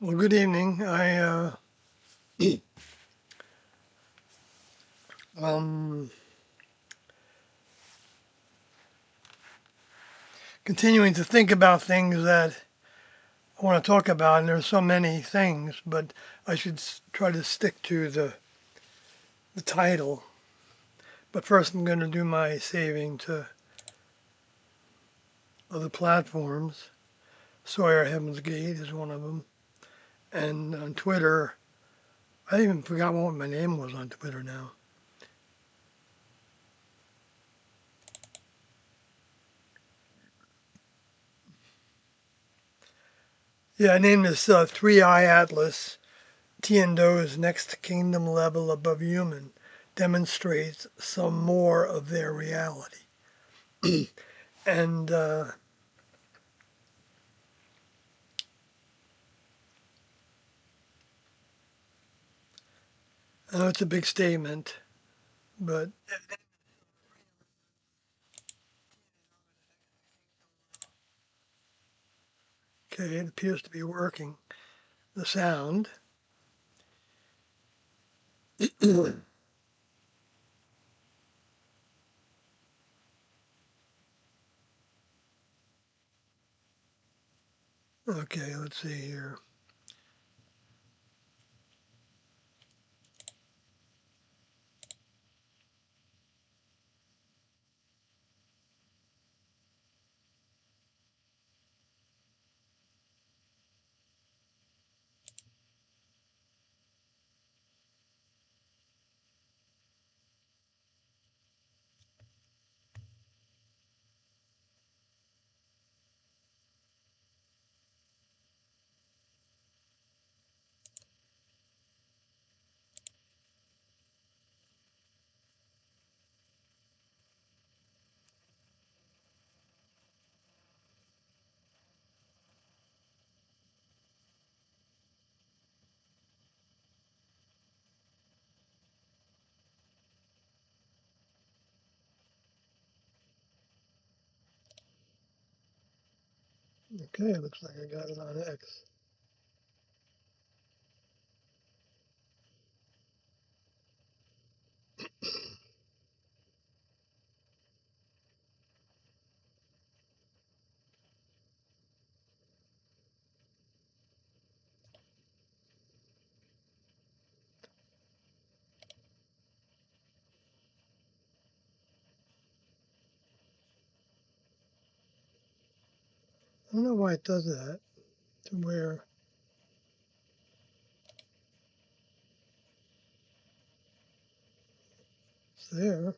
Well, good evening. Um continuing to think about things that I want to talk about, and there's so many things, but I should try to stick to the title. But first, I'm going to do my saving to other platforms. Sawyer Heaven's Gate is one of them, and on Twitter, I even forgot what my name was on Twitter now. Yeah, I named this Three Eye Atlas. Tiando's next kingdom level above human demonstrates some more of their reality. And I know it's a big statement, but okay, it appears to be working. The sound. Okay, let's see here. Okay, looks like I got it on X. I don't know why it does that. To where it's there.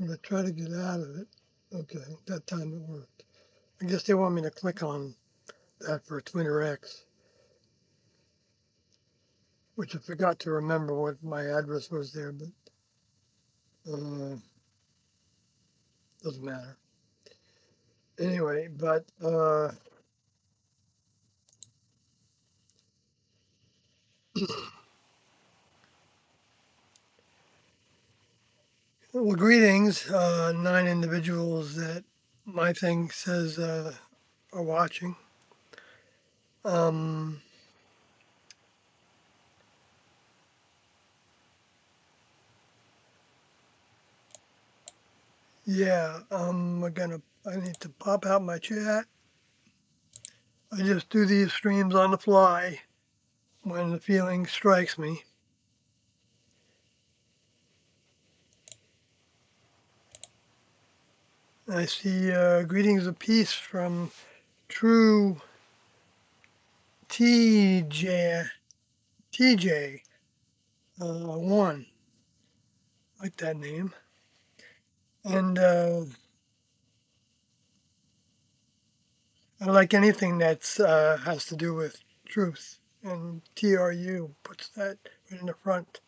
I'm gonna try to get out of it. Okay, that time it worked. I guess they want me to click on that for Twitter X, which I forgot to remember what my address was there, but doesn't matter. Anyway, but well, greetings, nine individuals that my thing says are watching. Um, yeah, I need to pop out my chat. I just do these streams on the fly when the feeling strikes me. I see greetings of peace from True TJ, TJ, 1, like that name. And I like anything that's has to do with truth. And TRU puts that right in the front,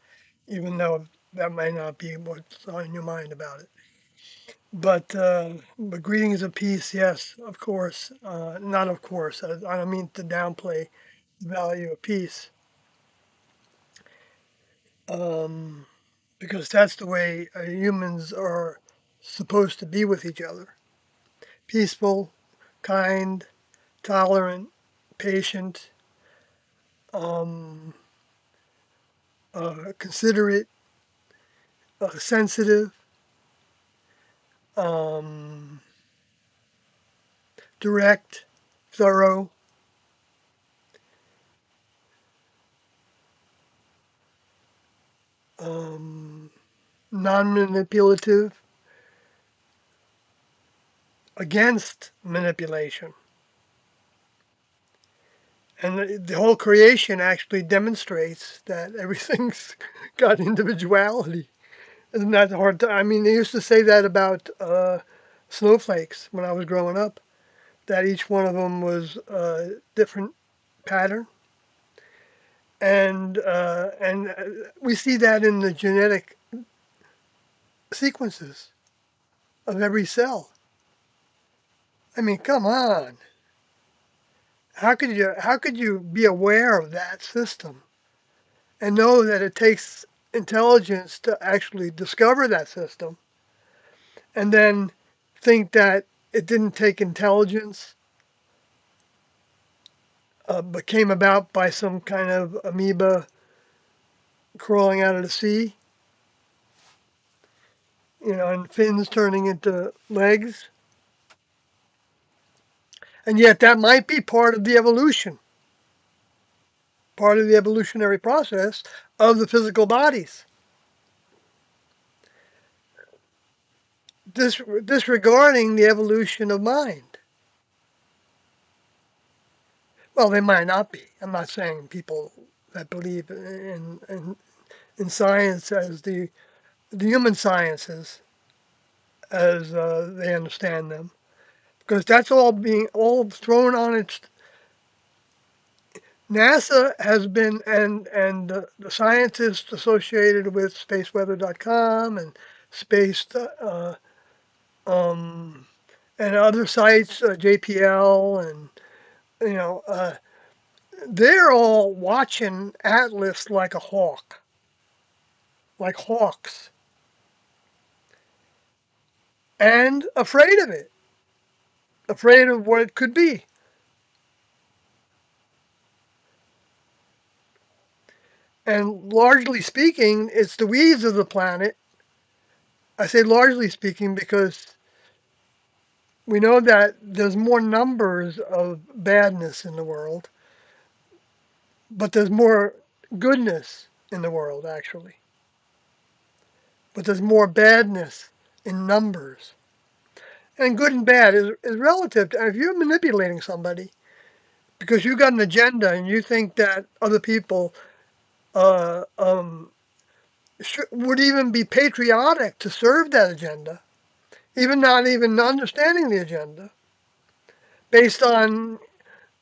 even though that might not be what's on your mind about it. But greetings of peace, yes, of course. Not of course. I don't mean to downplay the value of peace, um, because that's the way humans are supposed to be with each other. Peaceful, kind, tolerant, patient, um, considerate, sensitive, um, direct, thorough, um, non-manipulative, against manipulation. And the whole creation actually demonstrates that everything's got individuality. Isn't that hard to? I mean, they used to say that about snowflakes when I was growing up, that each one of them was a different pattern, and we see that in the genetic sequences of every cell. I mean, come on. How could you be aware of that system and know that it takes intelligence to actually discover that system, and then think that it didn't take intelligence, but came about by some kind of amoeba crawling out of the sea, and fins turning into legs. And yet that might be part of the evolution, part of the evolutionary process of the physical bodies. Disregarding the evolution of mind. Well, they might not be. I'm not saying people that believe in science as the human sciences as they understand them, because that's all being all thrown on its. NASA has been, and the scientists associated with spaceweather.com and space um, and other sites, JPL, and you know uh, they're all watching Atlas like a hawk, like hawks, and afraid of it, afraid of what it could be. And largely speaking, it's the weeds of the planet. I say largely speaking because we know that there's more numbers of badness in the world, but there's more goodness in the world, actually. But there's more badness in numbers. And good and bad is relative. If you're manipulating somebody because you got an agenda and you think that other people uh, um, would even be patriotic to serve that agenda, even not even understanding the agenda, based on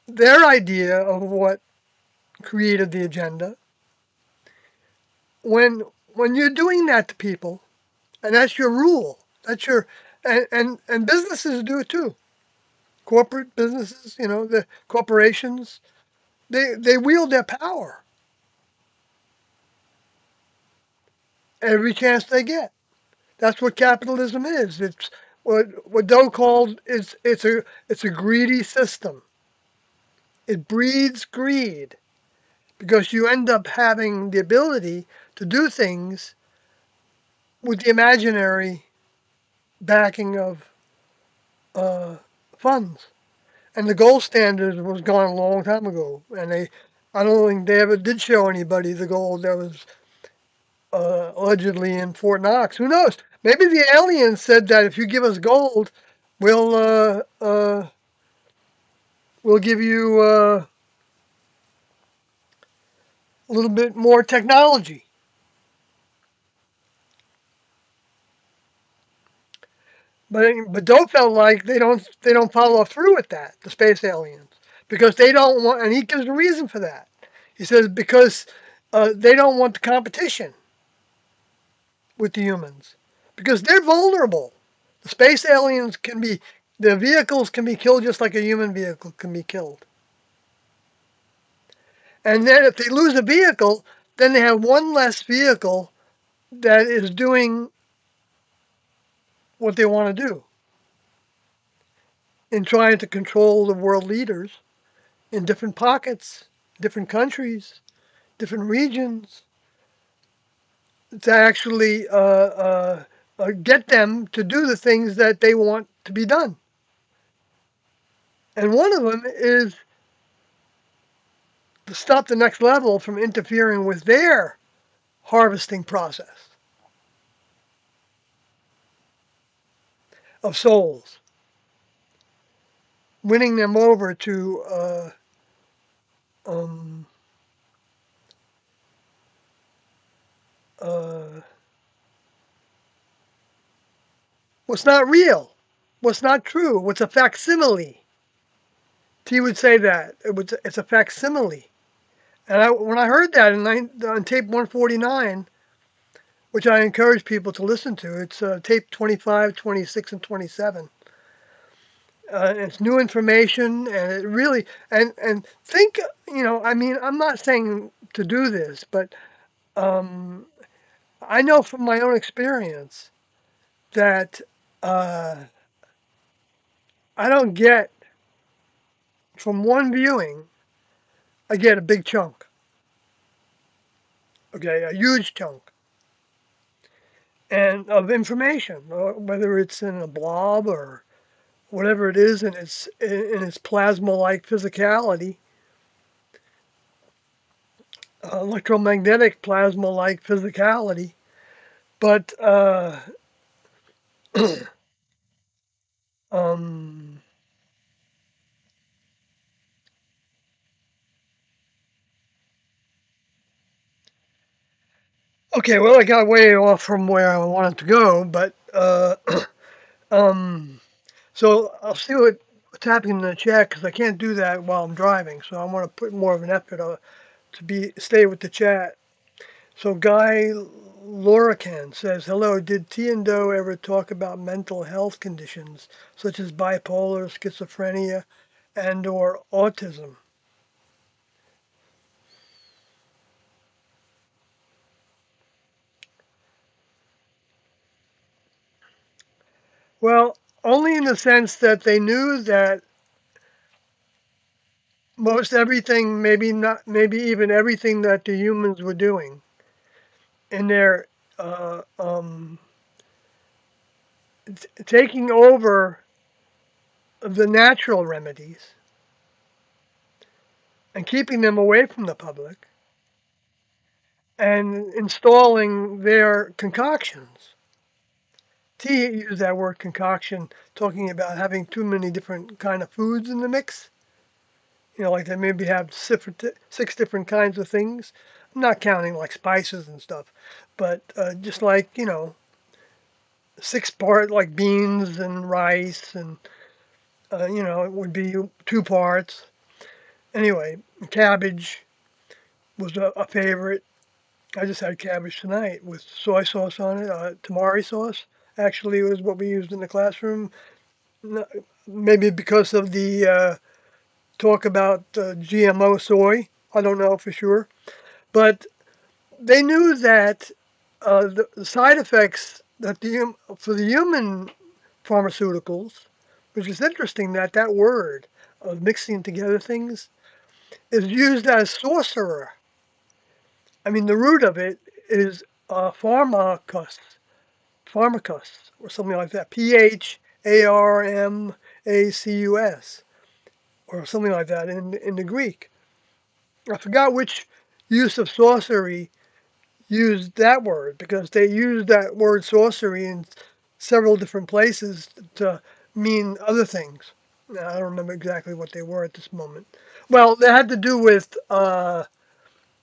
their idea of what created the agenda, when you're doing that to people, and that's your rule, that's your and businesses do it too. Corporate businesses, the corporations, they wield their power every chance they get. That's what capitalism is. It's what Doe called it's a greedy system. It breeds greed because you end up having the ability to do things with the imaginary backing of uh, funds. And the gold standard was gone a long time ago. And I don't think they ever did show anybody the gold that was allegedly in Fort Knox. Who knows? Maybe the aliens said that if you give us gold, we'll we'll give you a little bit more technology. But Doe felt like they don't follow through with that, the space aliens, because they don't want, and he gives a reason for that. He says because they don't want the competition with the humans, because they're vulnerable. The space aliens the vehicles can be killed just like a human vehicle can be killed. And then if they lose a vehicle, then they have one less vehicle that is doing what they want to do. in trying to control the world leaders in different pockets, different countries, different regions, to actually get them to do the things that they want to be done. And one of them is to stop the next level from interfering with their harvesting process of souls, winning them over to um, uh, what's not real, what's not true, what's a facsimile. He would say that it's a facsimile. And when I heard that on tape 149, which I encourage people to listen to, it's tape 25, 26, and 27. It's new information, and it really and think, I mean, I'm not saying to do this, but um, I know from my own experience that uh, I don't get from one viewing, I get a big chunk, okay, a huge chunk, and of information, whether it's in a blob or whatever it is in its plasma-like physicality, electromagnetic plasma-like physicality. But um, okay, well, I got way off from where I wanted to go, but um, so I'll see what's happening in the chat because I can't do that while I'm driving. So I want to put more of an effort to stay with the chat. So Guy Lorican says, "Hello. Did T and Do ever talk about mental health conditions such as bipolar, schizophrenia, and/or autism?" Well, only in the sense that they knew that most everything, maybe not, maybe even everything that the humans were doing in their uh, um, taking over the natural remedies and keeping them away from the public and installing their concoctions. T used that word concoction, talking about having too many different kind of foods in the mix. Like they maybe have six different kinds of things. I'm not counting like spices and stuff, but just like, six part like beans and rice and, it would be two parts. Anyway, cabbage was a favorite. I just had cabbage tonight with soy sauce on it. Tamari sauce actually was what we used in the classroom. Maybe because of the talk about GMO soy. I don't know for sure. But they knew that the side effects for the human pharmaceuticals, which is interesting that that word of mixing together things is used as sorcerer. I mean, the root of it is pharmacus, or something like that. Pharmacus, or something like that in the Greek. I forgot which use of sorcery used that word because they used that word sorcery in several different places to mean other things. Now, I don't remember exactly what they were at this moment. Well, they had to do with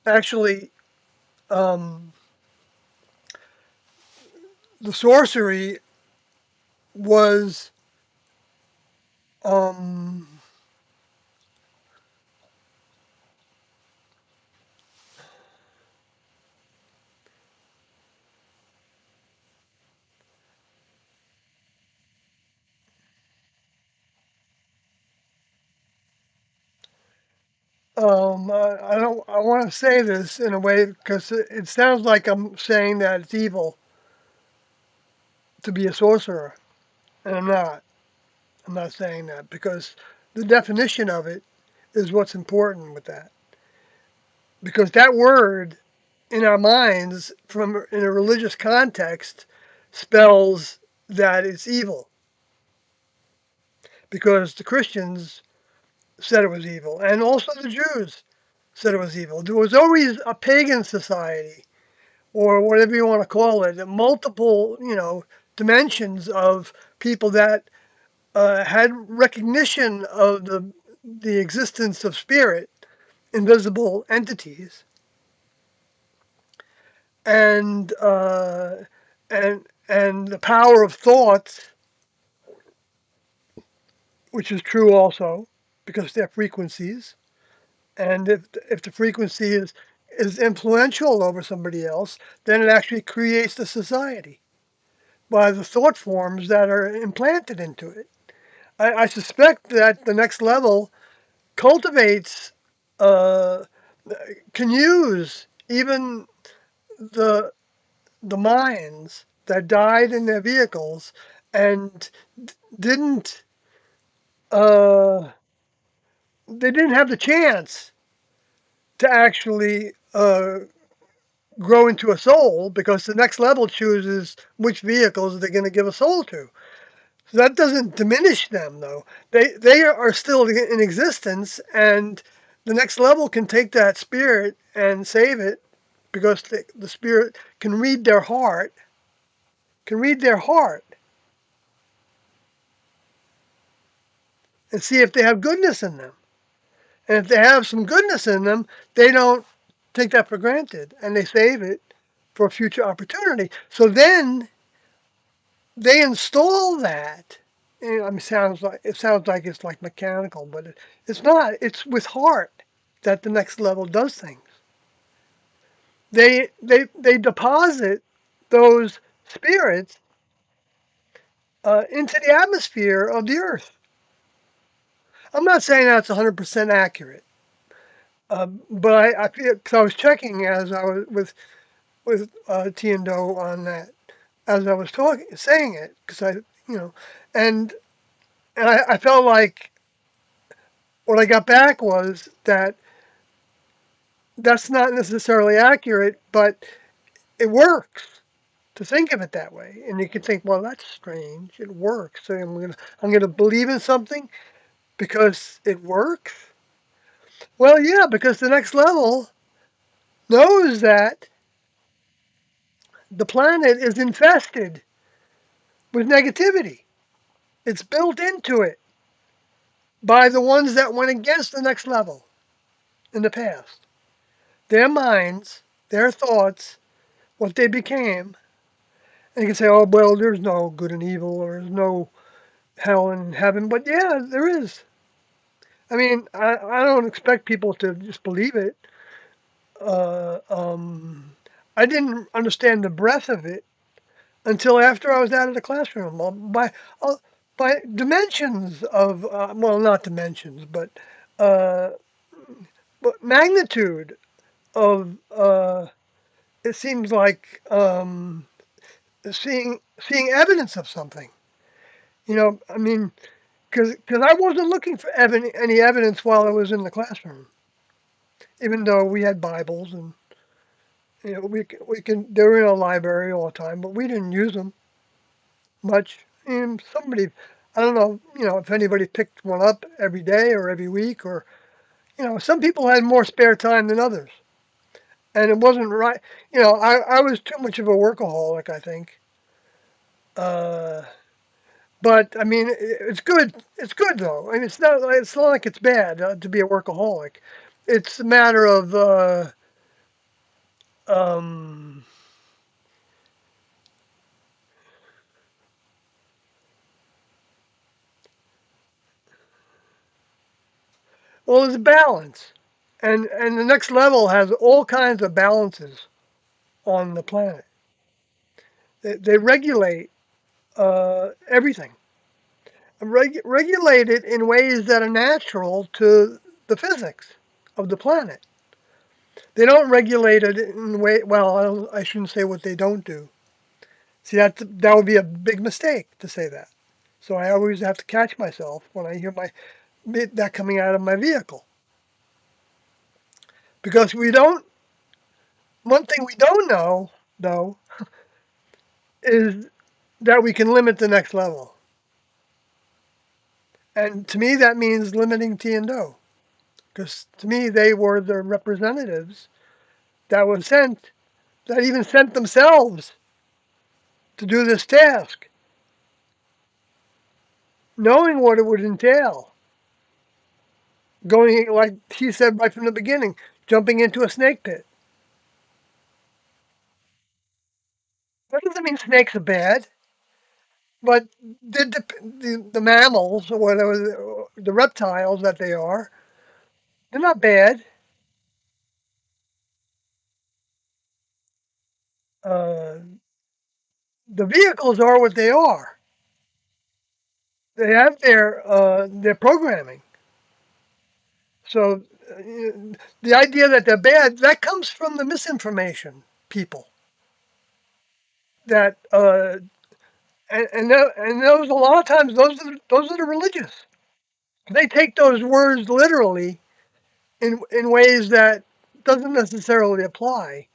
actually um, the sorcery was um, I don't. I want to say this in a way because it sounds like I'm saying that it's evil to be a sorcerer, and I'm not. I'm not saying that because the definition of it is what's important with that. Because that word in our minds, from in a religious context, spells that it's evil. Because the Christians said it was evil, and also the Jews said it was evil. There was always a pagan society, or whatever you want to call it, multiple, dimensions of people that had recognition of the existence of spirit, invisible entities, and and the power of thoughts, which is true also because they're frequencies. And if the frequency is influential over somebody else, then it actually creates the society by the thought forms that are implanted into it. I suspect that the next level cultivates, uh, can use even the the minds that died in their vehicles and didn't uh, they didn't have the chance to actually grow into a soul because the next level chooses which vehicles they're going to give a soul to. So that doesn't diminish them, though. They are still in existence, and the next level can take that spirit and save it because the spirit can read their heart, can read their heart, and see if they have goodness in them. And if they have some goodness in them, they don't take that for granted, and they save it for a future opportunity. So then they install that. I mean, sounds like it's like mechanical, but it's not. It's with heart that the next level does things. They deposit those spirits into the atmosphere of the earth. I'm not saying that's 100% accurate, but I feel because I was checking as I was with T and Doe on that as I was talking saying it because and I felt like what I got back was that that's not necessarily accurate, but it works to think of it that way. And you can think, well, that's strange. It works. So I'm gonna believe in something because it works. Well, yeah, because the next level knows that the planet is infested with negativity. It's built into it by the ones that went against the next level in the past. Their minds, their thoughts, what they became. And you can say, oh, well, there's no good and evil, or there's no hell and heaven. But yeah, there is. I mean, I don't expect people to just believe it. Uh, um, I didn't understand the breadth of it until after I was out of the classroom. Uh, by dimensions of, well, not dimensions, uh, but magnitude of, it seems like seeing evidence of something. I mean, because I wasn't looking for any evidence while I was in the classroom, even though we had Bibles and we can they were in a library all the time, but we didn't use them much. And somebody, I don't know, if anybody picked one up every day or every week, or some people had more spare time than others, and it wasn't right. I was too much of a workaholic, I think. Uh, but I mean, it's good. It's good though. I mean, it's not like it's bad to be a workaholic. It's a matter of um, well, it's a balance, and the next level has all kinds of balances on the planet. They regulate everything, regulate it in ways that are natural to the physics of the planet. They don't regulate it in way. Well, I shouldn't say what they don't do. See, that would be a big mistake to say that. So I always have to catch myself when I hear my that coming out of my vehicle. Because we don't, one thing we don't know, though, is that we can limit the next level. And to me, that means limiting T and O. Because to me, they were the representatives that were sent, that even sent themselves to do this task, knowing what it would entail. Going, like he said right from the beginning, jumping into a snake pit. That doesn't mean snakes are bad, but the mammals, or whatever, the reptiles that they are, they're not bad. Uh, the vehicles are what they are. They have their programming. So the idea that they're bad, that comes from the misinformation people. That and those a lot of times those are the religious. They take those words literally in ways that doesn't necessarily apply.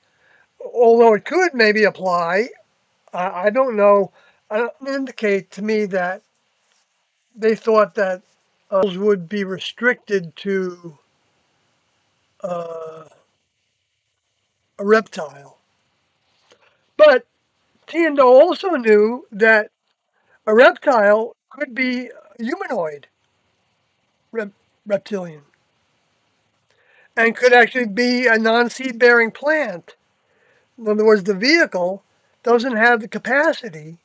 Although it could maybe apply, I don't know. It doesn't indicate to me that they thought that would be restricted to uh, a reptile. But Tiendo also knew that a reptile could be humanoid, rep- reptilian, and could actually be a non-seed bearing plant. In other words, the vehicle doesn't have the capacity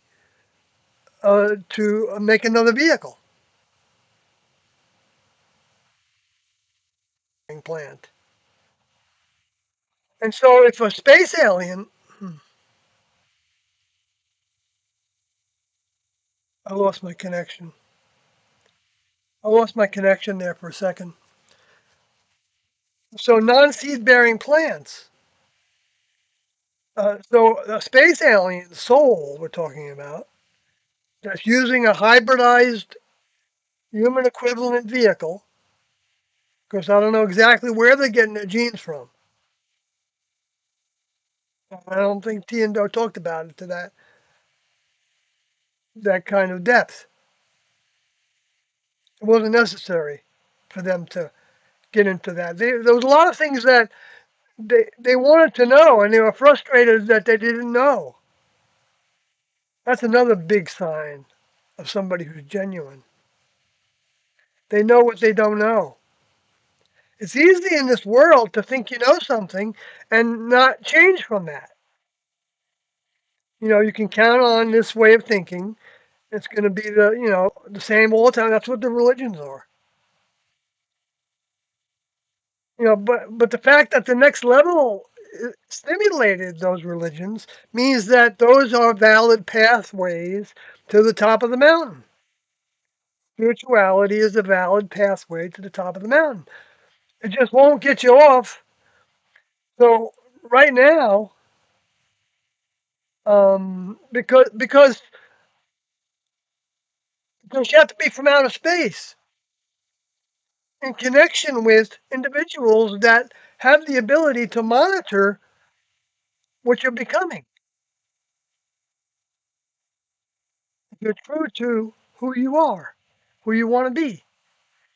to make another vehicle plant. And so if a space alien, I lost my connection. I lost my connection there for a second. So non-seed bearing plants. So a space alien soul we're talking about that's using a hybridized human equivalent vehicle, because I don't know exactly where they're getting their genes from. I don't think Tiendo talked about it to that kind of depth. It wasn't necessary for them to get into that. There was a lot of things that they wanted to know, and they were frustrated that they didn't know. That's another big sign of somebody who's genuine. They know what they don't know. It's easy in this world to think you know something and not change from that. You can count on this way of thinking. It's going to be the same all the time. That's what the religions are. But the fact that the next level stimulated those religions means that those are valid pathways to the top of the mountain. Spirituality is a valid pathway to the top of the mountain. It just won't get you off. So right now, because you have to be from outer space in connection with individuals that have the ability to monitor what you're becoming. You're true to who you are, who you want to be.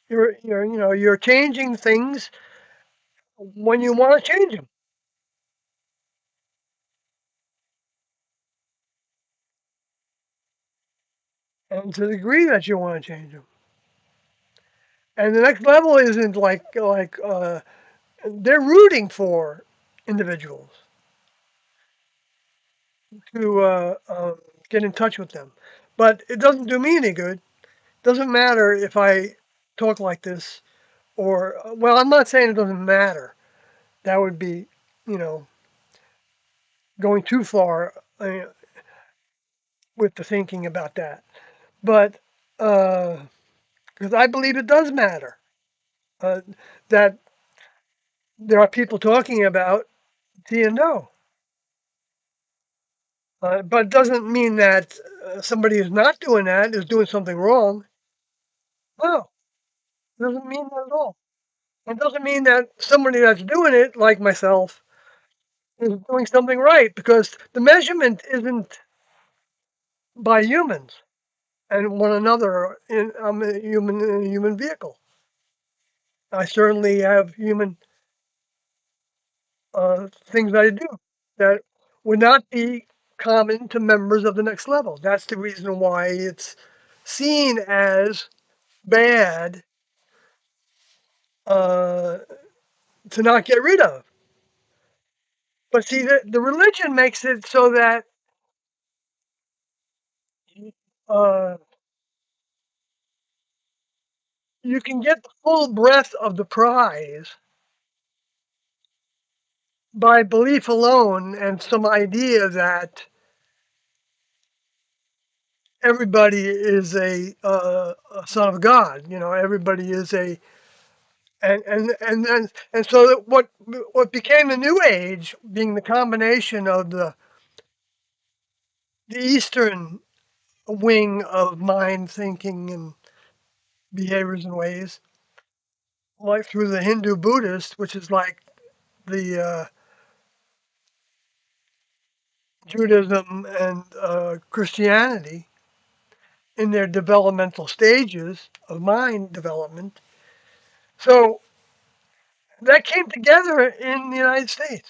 You're changing things when you want to change them, and to the degree that you want to change them. And the next level isn't like they're rooting for individuals to get in touch with them, but it doesn't do me any good. Doesn't matter if I talk like this or well, I'm not saying it doesn't matter. That would be, you know, going too far with the thinking about that. But because I believe it does matter uh, that there are people talking about T and O. But it doesn't mean that somebody who's not doing that is doing something wrong. No, it doesn't mean that at all. It doesn't mean that somebody that's doing it, like myself, is doing something right because the measurement isn't by humans and one another. I'm a human in a human vehicle. I certainly have human things I do that would not be common to members of the next level. That's the reason why it's seen as bad uh, to not get rid of. But see, the religion makes it so that uh, you can get the full breadth of the prize by belief alone and some idea that everybody is a son of God. You know, everybody is a and so that what became the New Age, being the combination of the Eastern wing of mind thinking and behaviors and ways, like through the Hindu Buddhist, which is like the Judaism and Christianity in their developmental stages of mind development. So that came together in the United States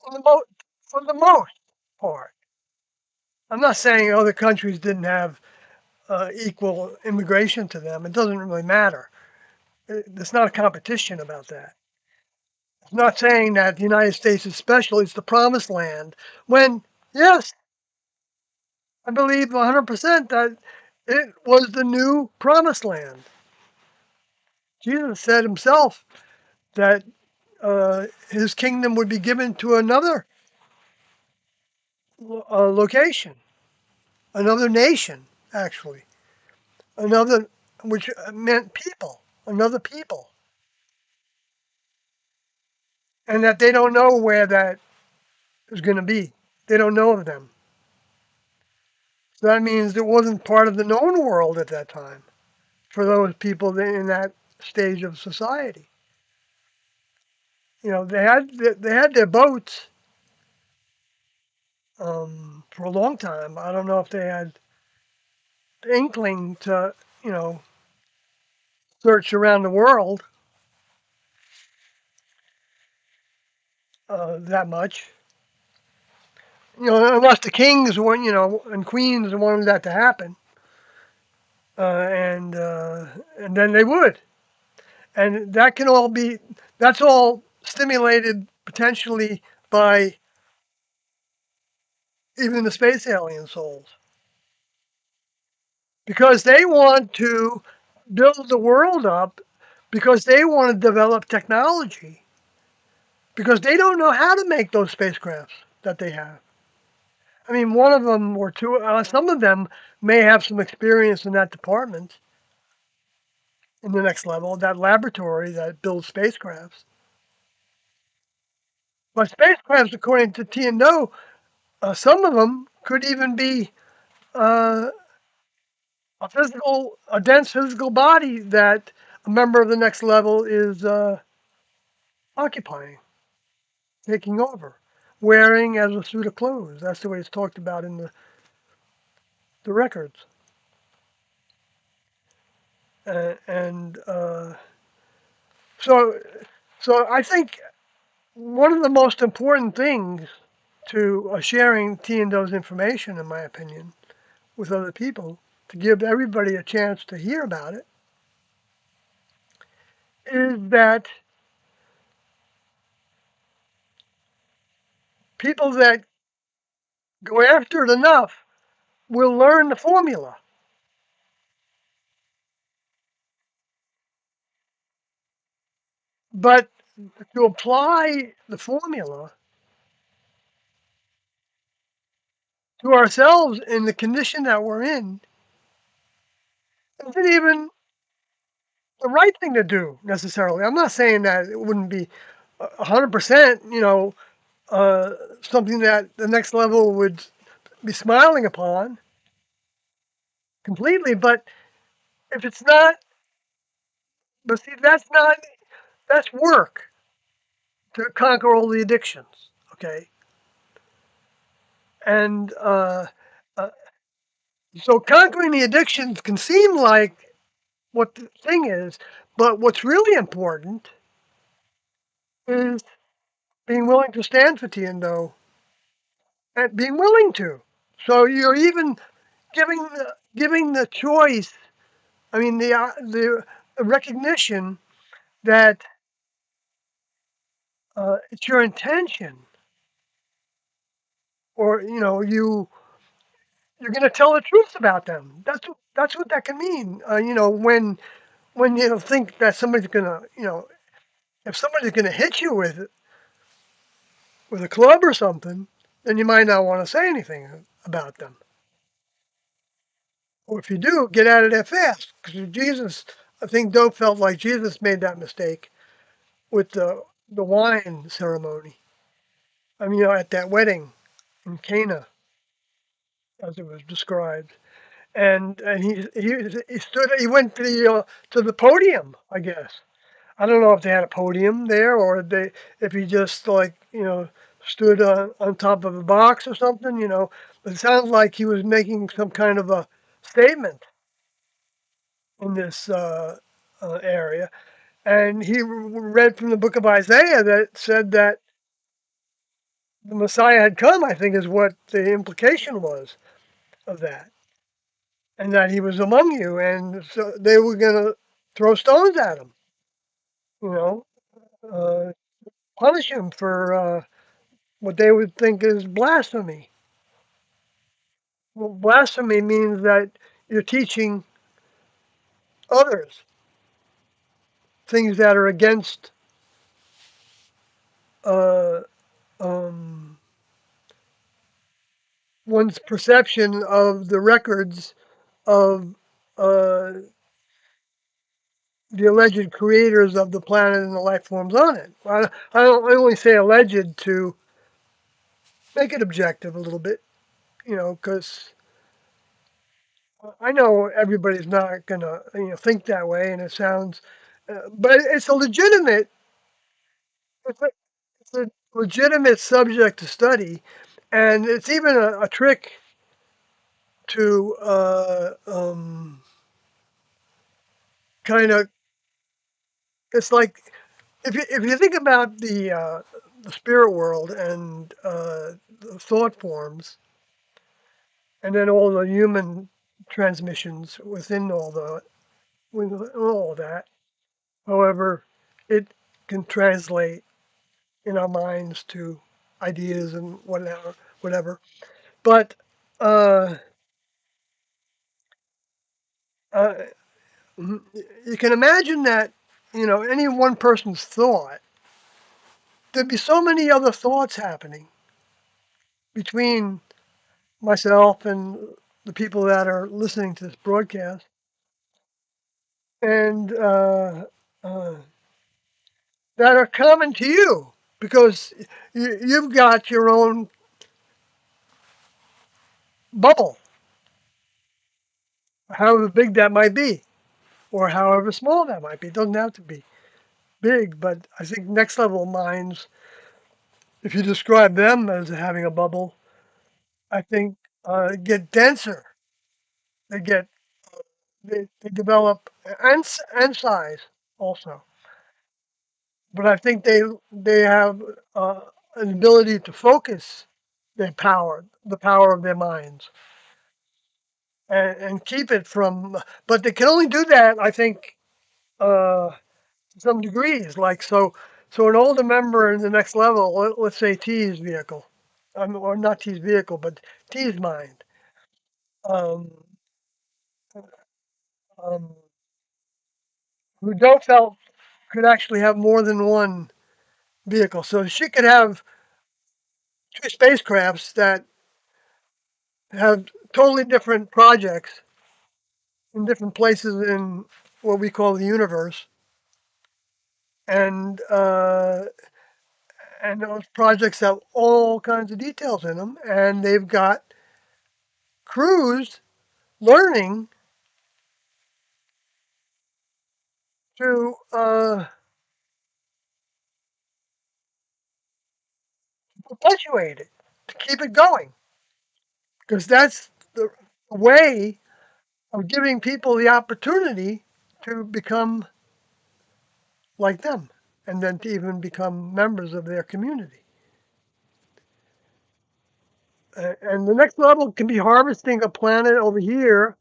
for for the most part. I'm not saying other countries didn't have equal immigration to them. It doesn't really matter. It's not a competition about that. It's not saying that the United States is special. It's the promised land. When, yes, I believe 100% that it was the new promised land. Jesus said himself that his kingdom would be given to another location, another nation, actually, another, which meant people, another people, and that they don't know where that is going to be. They don't know of them. So that means it wasn't part of the known world at that time for those people in that stage of society. You know, they had their boats for a long time. I don't know if they had the inkling to, you know, search around the world that much. You know, unless the kings want, you know, and queens wanted that to happen, and then they would, and that can all be, that's all stimulated potentially by even the space alien souls, because they want to build the world up, because they want to develop technology, because they don't know how to make those spacecrafts that they have. I mean, one of them or two, some of them may have some experience in that department in the next level, that laboratory that builds spacecrafts. But spacecrafts, according to T and No, some of them could even be uh, a dense physical body that a member of the next level is occupying, taking over, wearing as a suit of clothes. That's the way it's talked about in the records. And so, so I think one of the most important things to sharing T and O's information, in my opinion, with other people, to give everybody a chance to hear about it, is that people that go after it enough will learn the formula. But to apply the formula to ourselves in the condition that we're in isn't even the right thing to do necessarily. I'm not saying that it wouldn't be 100%, you know, uh, something that the next level would be smiling upon completely. But if it's not, but see, that's work to conquer all the addictions. Okay, and uh, so conquering the addictions can seem like what the thing is, but what's really important is being willing to stand for Tiendo and being willing to. So you're even giving the choice. I mean the recognition that it's your intention, or you're going to tell the truth about them. That's what that can mean. When you think that somebody's going to if somebody's going to hit you with a club or something, then you might not want to say anything about them. Or if you do, get out of there fast. Because Jesus, I think Doe felt like Jesus made that mistake with the wine ceremony. I mean, at that wedding in Cana, as it was described. And he went to the podium, I guess. I don't know if they had a podium there or if he just like stood on top of a box or something. But it sounds like he was making some kind of a statement in this area. And he read from the book of Isaiah that said that the Messiah had come, I think is what the implication was of that. And that he was among you. And so they were going to throw stones at him, you know, uh, punish him for what they would think is blasphemy. Well, blasphemy means that you're teaching others things that are against uh, um, one's perception of the records of uh, the alleged creators of the planet and the life forms on it. I only say alleged to make it objective a little bit, because I know everybody's not gonna think that way, and it sounds, but it's a, it's a legitimate subject to study, and it's even a trick to kind of. It's like if you think about the spirit world and the thought forms, and then all the human transmissions within all of that. However, it can translate in our minds to ideas and whatever. But uh, uh, you can imagine that any one person's thought, there'd be so many other thoughts happening between myself and the people that are listening to this broadcast, and uh, that are common to you because you've got your own bubble, however big that might be, or however small that might be. It doesn't have to be big, but I think next level minds, if you describe them as having a bubble, I think get denser. They get they develop and size also. But I think they have an ability to focus the power of their minds, and keep it from. But they can only do that, I think, to some degrees. Like so an older member in the next level, let's say T's vehicle, or not T's vehicle, but T's mind, um, um, who don't felt could actually have more than one vehicle. So she could have two spacecrafts that have totally different projects in different places in what we call the universe, and And those projects have all kinds of details in them, and they've got crews learning to perpetuate it, to keep it going, because that's the way of giving people the opportunity to become like them, and then to even become members of their community. And the next level can be harvesting a planet over here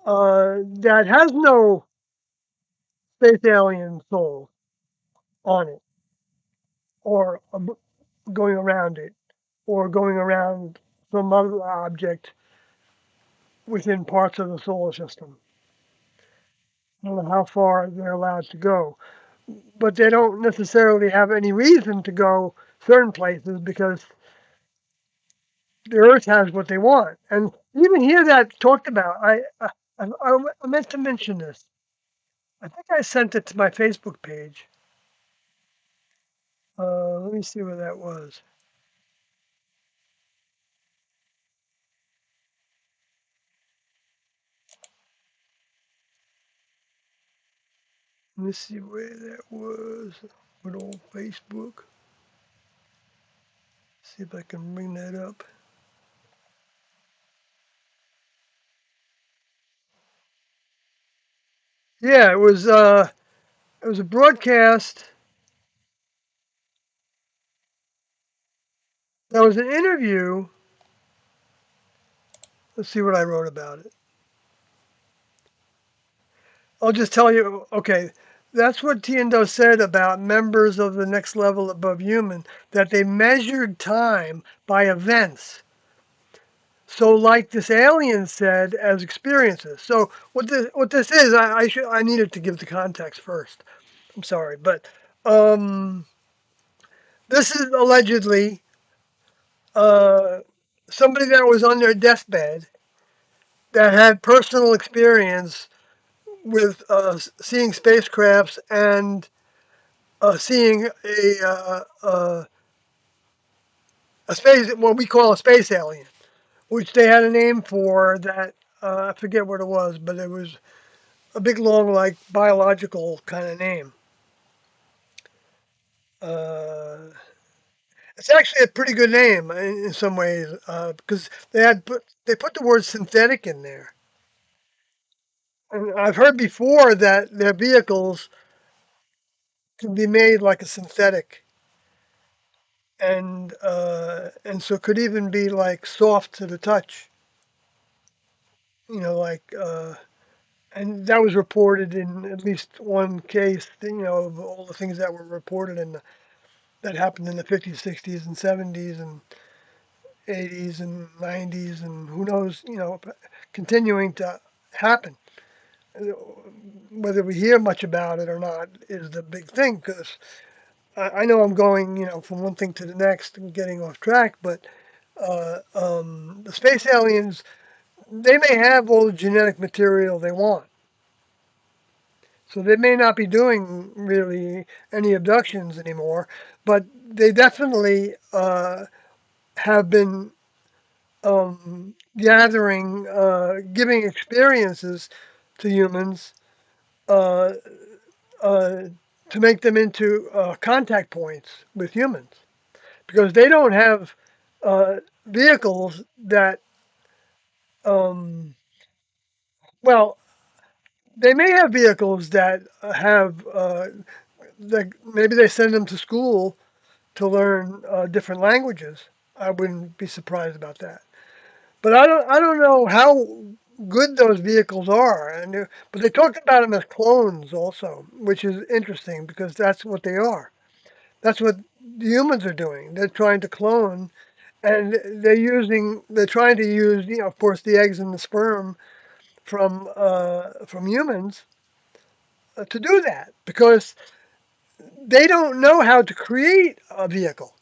that has no space alien souls on it, or going around it, or going around some other object within parts of the solar system. I don't know how far they're allowed to go, but they don't necessarily have any reason to go certain places because the Earth has what they want. And even hear that talked about. I meant to mention this. I think I sent it to my Facebook page. Let me see where that was. Let me see where that was. Good old Facebook. See if I can bring that up. Yeah, it was a broadcast. That was an interview. Let's see what I wrote about it. I'll just tell you, okay, that's what Tiendo said about members of the next level above human, that they measured time by events. So, like this alien said, as experiences. So, what this is, I needed to give the context first. I'm sorry, but um, this is allegedly uh, somebody that was on their deathbed that had personal experience with seeing spacecrafts and seeing a space, what we call a space alien, which they had a name for that I forget what it was, but it was a big, long, like biological kind of name. Uh, it's actually a pretty good name in some ways because they put the word synthetic in there. And I've heard before that their vehicles can be made like a synthetic, and so could even be like soft to the touch. You know, like and that was reported in at least one case. You know, of all the things that were reported that happened in the 50s, 60s, and 70s, and 80s, and 90s, and who knows, you know, continuing to happen. Whether we hear much about it or not is the big thing, because I know I'm going, you know, from one thing to the next and getting off track, but the space aliens, they may have all the genetic material they want. So they may not be doing really any abductions anymore, but they definitely have been gathering, giving experiences to humans uh, uh, to make them into contact points with humans because they don't have vehicles that, um, well, they may have vehicles that have, that maybe they send them to school to learn different languages. I wouldn't be surprised about that. But I don't know how good those vehicles are. But they talked about them as clones also, which is interesting because that's what they are. That's what the humans are doing. They're trying to clone, and they're trying to use, you know, of course, the eggs and the sperm from humans to do that because they don't know how to create a vehicle.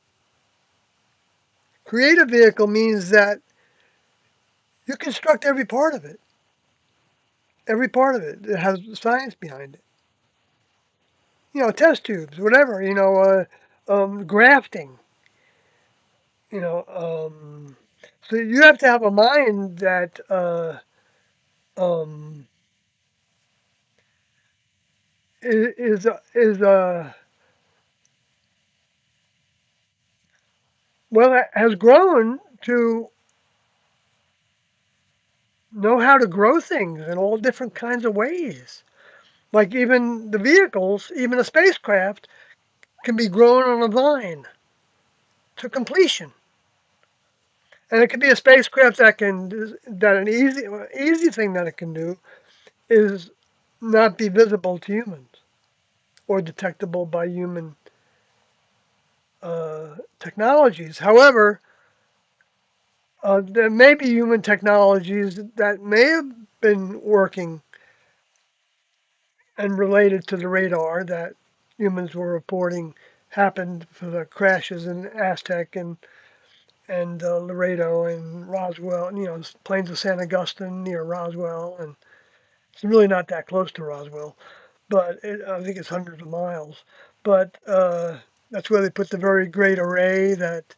Create a vehicle means that you construct every part of it. Every part of it. It has science behind it. You know, test tubes, whatever. You know, grafting. You know, so you have to have a mind that um, is well, has grown to know how to grow things in all different kinds of ways. Like even the vehicles, even a spacecraft can be grown on a vine to completion. And it could be a spacecraft that an easy thing that it can do is not be visible to humans or detectable by human technologies. However, there may be human technologies that may have been working and related to the radar that humans were reporting happened for the crashes in Aztec and Laredo and Roswell, plains of San Augustine near Roswell, and it's really not that close to Roswell, but I think it's hundreds of miles. But that's where they put the very great array that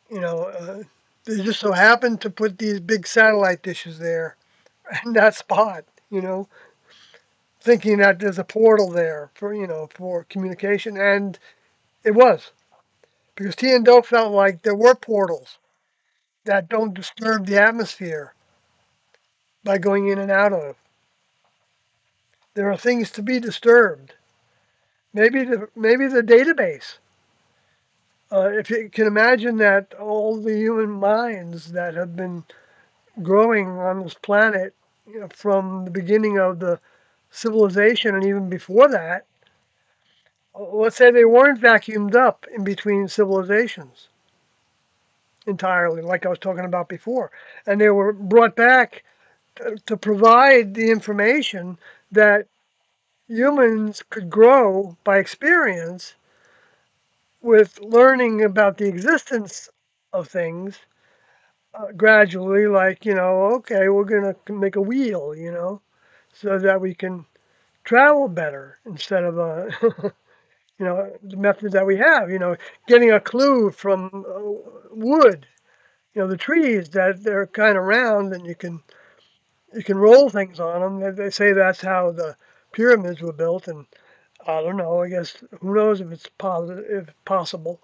you know. They just so happened to put these big satellite dishes there in that spot, you know, thinking that there's a portal there for communication, and it was because T and Doe felt like there were portals that don't disturb the atmosphere by going in and out of. There are things to be disturbed. Maybe the database. If you can imagine that all the human minds that have been growing on this planet, from the beginning of the civilization and even before that, let's say they weren't vacuumed up in between civilizations entirely, like I was talking about before, and they were brought back to provide the information that humans could grow by experience with learning about the existence of things gradually, like, okay, we're going to make a wheel, so that we can travel better instead of, the methods that we have, getting a clue from wood, the trees that they're kind of round and you can roll things on them. They say that's how the pyramids were built, and I don't know. I guess who knows if it's positive, if possible.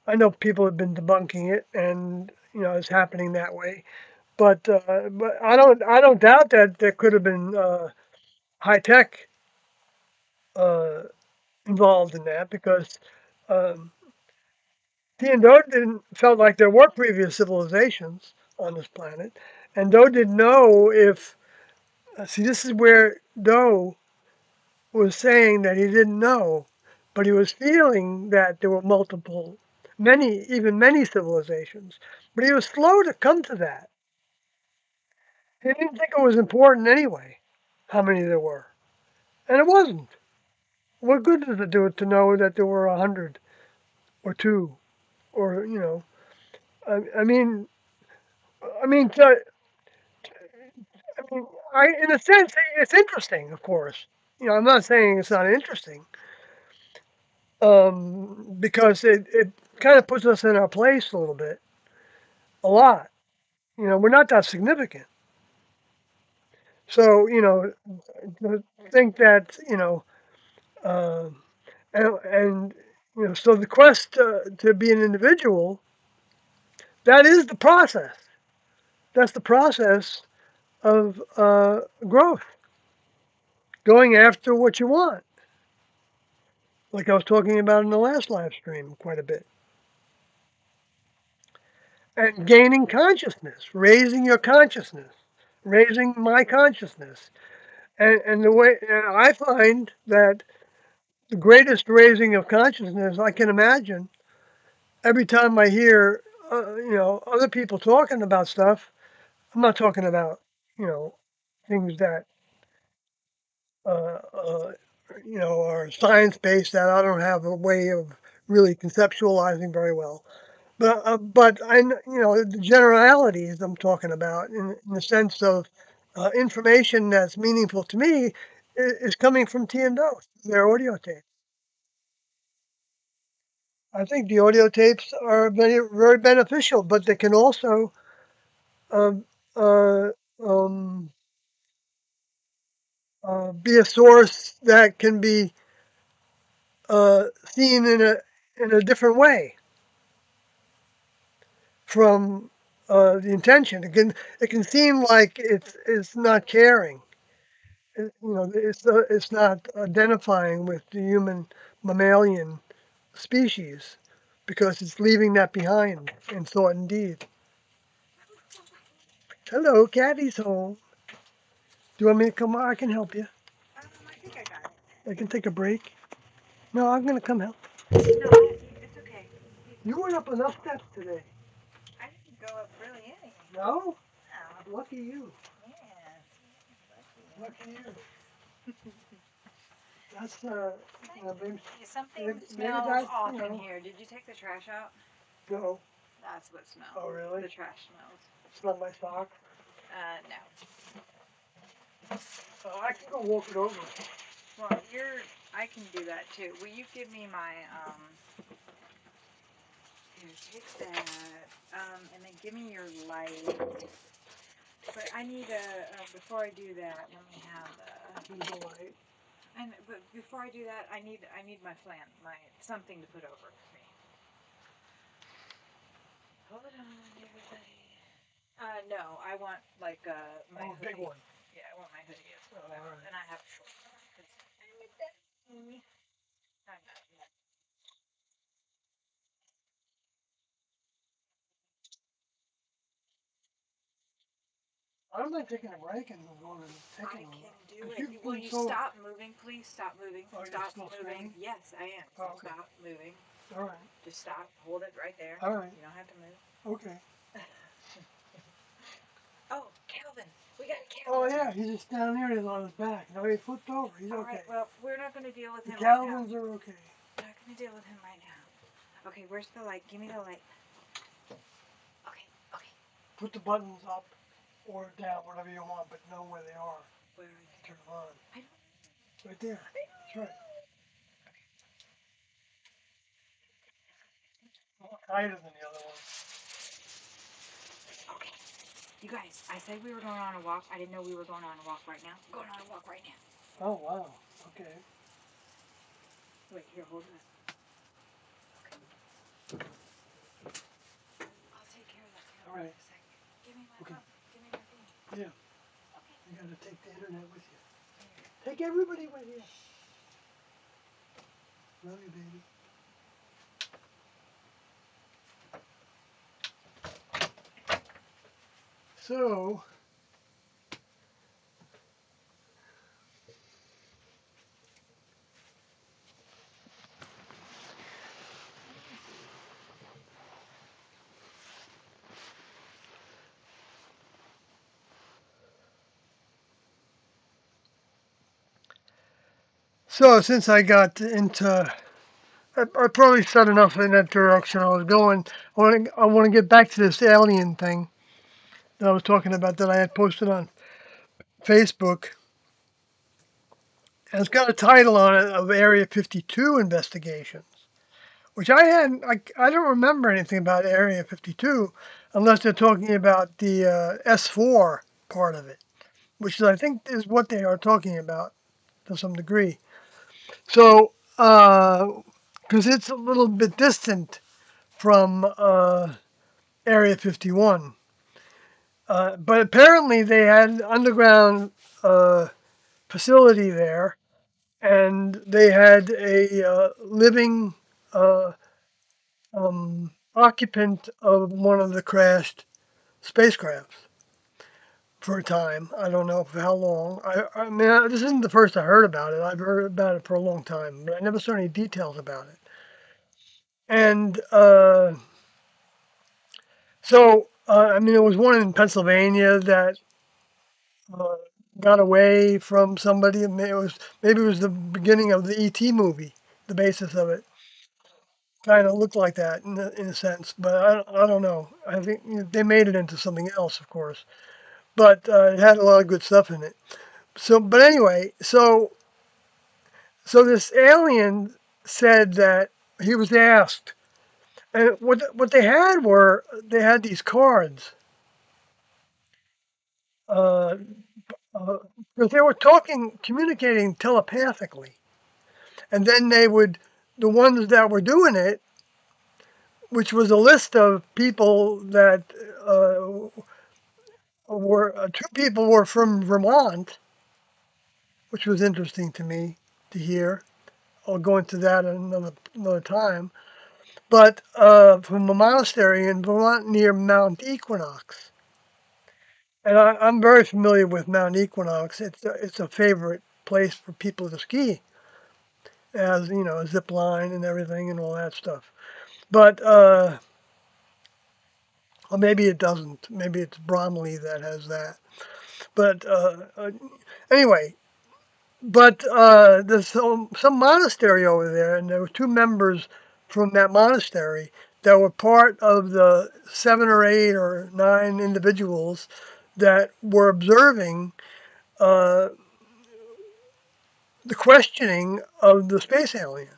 I know people have been debunking it, and it's happening that way. But I don't doubt that there could have been high tech uh, involved in that because um, he and Doe didn't felt like there were previous civilizations on this planet, and Doe didn't know if. See, this is where Doe was saying that he didn't know, but he was feeling that there were many civilizations. But he was slow to come to that. He didn't think it was important anyway, how many there were. And it wasn't. What good does it do it to know that there were 100 or two or, I mean, I mean, to, I mean, in a sense, it's interesting, of course. I'm not saying it's not interesting, because it kind of puts us in our place a little bit, a lot. We're not that significant. So, to think that, um, and so the quest to be an individual, that is the process. That's the process of growth, going after what you want, like I was talking about in the last live stream quite a bit, and gaining consciousness, raising your consciousness, raising my consciousness. And the way and I find that the greatest raising of consciousness I can imagine every time I hear other people talking about stuff. I'm not talking about you know things that uh, uh, are science based that I don't have a way of really conceptualizing very well. But the generalities I'm talking about in the sense of information that's meaningful to me is coming from T and Dose, their audio tape. I think the audio tapes are very, very beneficial, but they can also um, uh, um, be a source that can be seen in a different way from the intention. It can seem like it's not caring. It's not identifying with the human mammalian species because it's leaving that behind in thought and deed. Hello, Caddy's home. Do you want me to come? I can help you. I think I got I can take a break. No, I'm gonna come help. it. No, it's okay. You went up enough steps today. I didn't go up really any. No? No. Lucky you. Yes. Lucky you. That's maybe, Something maybe smells that's off in here. Did you take the trash out? no. That's what smells. Oh really? The trash smells. It's not my sock. No. I can go walk it over. Well, I can do that too. Will you give me my, here, take that, and then give me your light. But I need before I do that, let me have Use the light. but before I do that, I need my something to put over me. Hold on, everybody. No, I want like my Big hoodie. one. Yeah, I want my hoodie as well. All right. And I have shorts on. I'm not, I don't mind taking a break and going and I taking can one. do 'Cause it. you've Will been you so. stop moving, please? Stop moving. Oh, you're Stop still moving. spinning? Yes, I am. Oh, okay. Stop moving. All right. Just stop. Hold it right there. All right. You don't have to move. Okay. Oh, Calvin. We got Oh Calvin. yeah, he's just down there. He's on his back. No, he flipped over. He's All okay. right. Well, we're not going to deal with The him right now. Calvins are okay. We're not going to deal with him right now. Okay, where's the light? Give me the light. Okay. Okay. Put the buttons up or down, whatever you want, but know where they are. Where are they? Turn them on. I Right there. That's right. A little tighter than the other one. Okay. You guys, I said we were going on a walk. I didn't know we were going on a walk right now. Going on a walk right now. Oh wow. Okay. Wait, here, hold it. I'll take care of that All camera in right. a second. Give me my Okay. phone. Give me my thing. Yeah. Okay. You gotta take the internet with you. Here. Take everybody with you. Love you, baby. So, since I got into, I probably said enough in that direction I was going. I want to get back to this alien thing that I was talking about that I had posted on Facebook. And it's got a title on it of Area 52 investigations, which I don't remember anything about Area 52 unless they're talking about the S4 part of it, which I think is what they are talking about to some degree. So, because it's a little bit distant from Area 51. But apparently they had an underground facility there, and they had a living occupant of one of the crashed spacecrafts for a time. I don't know for how long. I mean, this isn't the first I heard about it. I've heard about it for a long time, but I never saw any details about it. And I mean, there was one in Pennsylvania that uh, got away from somebody. Maybe it was the beginning of the ET movie. The basis of it kind of looked like that in a sense, but I don't know. I think they made it into something else, of course, but it had a lot of good stuff in it. So, but anyway, so this alien said that he was asked, And what they had were they had these cards. Uh, because they were communicating telepathically, and then they would the ones that were doing it, which was a list of people that were two people were from Vermont, which was interesting to me to hear. I'll go into that another time. But from a monastery in Vermont near Mount Equinox. And I'm very familiar with Mount Equinox. It's a favorite place for people to ski, as you know, a zip line and everything and all that stuff. But or maybe it doesn't. Maybe it's Bromley that has that. But anyway, but there's some monastery over there, and there were two members from that monastery that were part of the 7 or 8 or 9 individuals that were observing uh, the questioning of the space alien.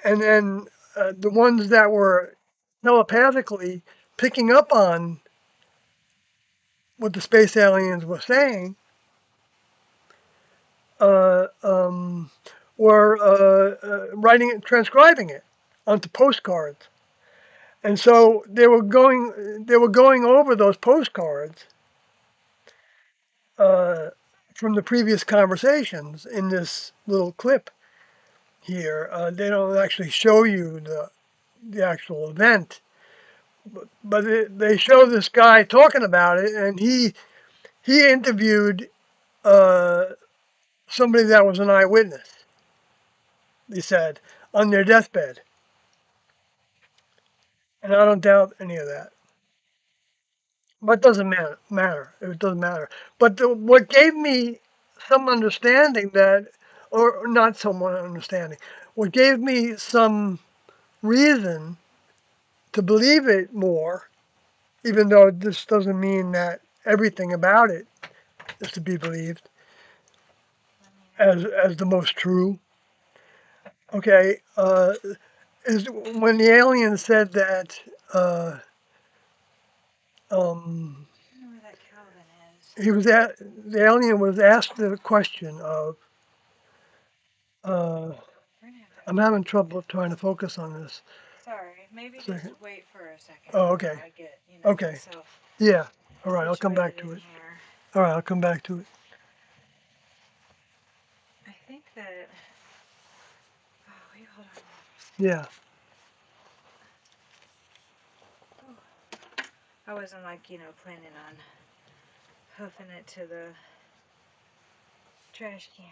And then the ones that were telepathically picking up on what the space aliens were saying uh, um, were writing it, transcribing it onto postcards. And so they were going over those postcards uh, from the previous conversations in this little clip here. They don't actually show you the actual event, but they show this guy talking about it, and he interviewed uh, somebody that was an eyewitness. He said on their deathbed, and I don't doubt any of that. But it doesn't matter. It doesn't matter. But what gave me some understanding that, or not someone understanding, what gave me some reason to believe it more, even though this doesn't mean that everything about it is to be believed as the most true. Okay, is when the alien said that uh, um, I don't know where that Calvin is. the alien was asked the question of. Uh, We're gonna have to. I'm having trouble trying to focus on this. Sorry, maybe just Second. wait for a second Oh, while okay. I get, Okay. myself Yeah. All right. I'll come back situated to in it. here. All right. I'll come back to it. I think that. Oh, wait, hold on. Yeah. I wasn't like, planning on hoofing it to the trash can.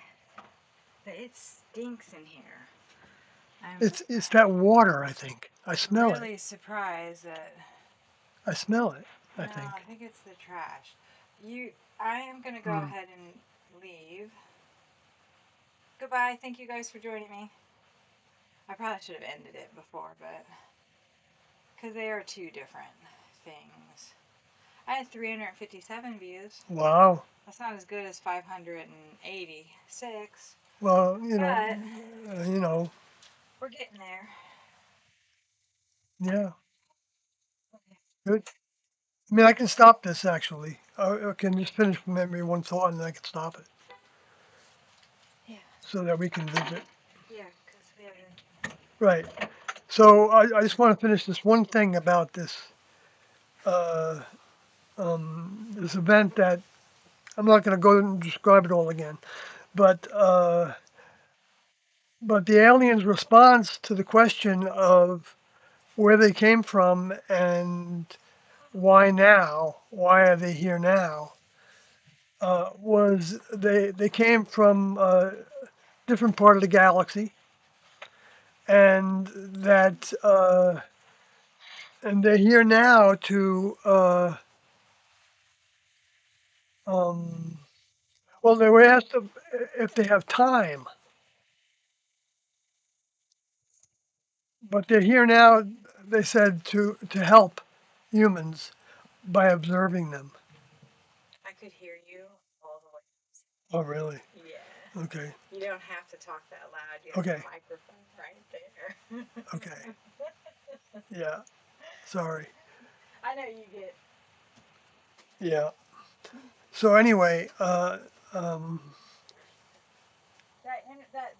But it stinks in here. I'm It's that water. I think I smell it. really surprised that. I smell it. I No, I think. think it's the trash. I am gonna go Hmm. ahead and leave. Goodbye. Thank you guys for joining me. I probably should have ended it before, but because they are two different things. I had 357 views. Wow. That's not as good as 586, Well, but you know. we're getting there. Yeah. Good. I mean, I can stop this actually. I can just finish maybe one thought and then I can stop it Yeah, so that we can visit. yeah, because we haven't. Right. So I just want to finish this one thing about uh, this event that I'm not going to go and describe it all again, but but the aliens' response to the question of where they came from and why now, why are they here now, was they came from a different part of the galaxy, and that and they're here now to um, well, they were asked if they have time, but they're here now. They said to help humans by observing them. I could hear you all the way. Oh, really? Yeah. Okay. You don't have to talk that loud. You have Okay. the microphone right there. Okay. Yeah. Sorry. I know you get Yeah. So anyway, um,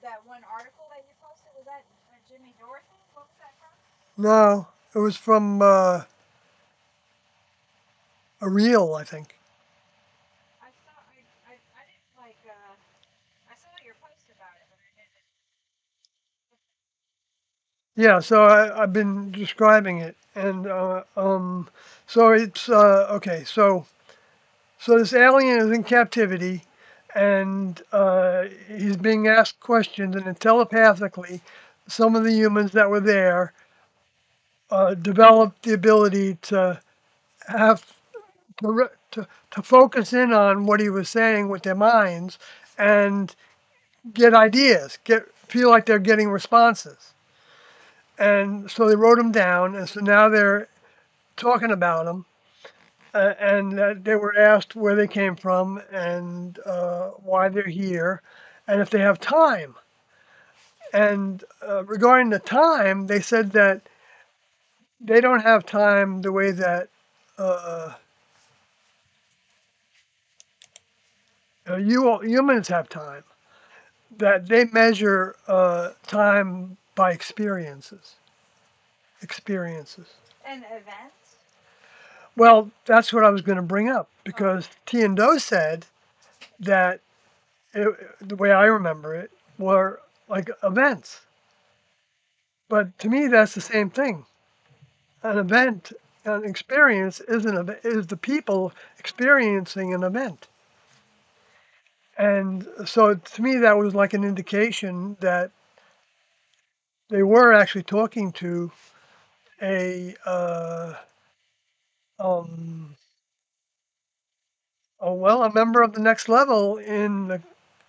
that one article that you posted. Was that Jimmy Dorothy? What was that from? no, it was from a reel, I think. I saw. I didn't like. I saw your post about it, but I didn't. Yeah. So I've been describing it, and so it's okay. So this alien is in captivity, and he's being asked questions, and then telepathically, some of the humans that were there developed the ability to have to focus in on what he was saying with their minds and get ideas, get feel like they're getting responses. And so they wrote them down, and so now they're talking about them, and they were asked where they came from and why they're here, and if they have time. And regarding the time, they said that they don't have time the way that uh, humans have time. That they measure time by experiences. Experiences. An event. Well, that's what I was going to bring up Oh. because T and Do said that the way I remember it were like events. But to me, that's the same thing. An event, an experience is the people experiencing an event. And so to me, that was like an indication that they were actually talking to a um, a member of the next level in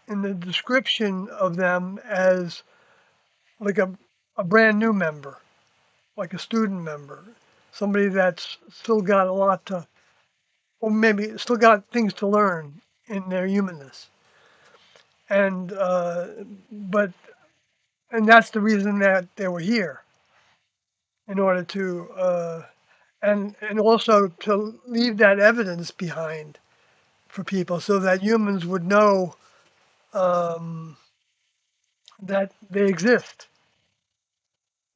the description of them as like a brand new member, like a student member, somebody that's still got a lot to, or maybe still got things to learn in their humanness. And but and that's the reason that they were here in order to and also to leave that evidence behind for people so that humans would know um, that they exist.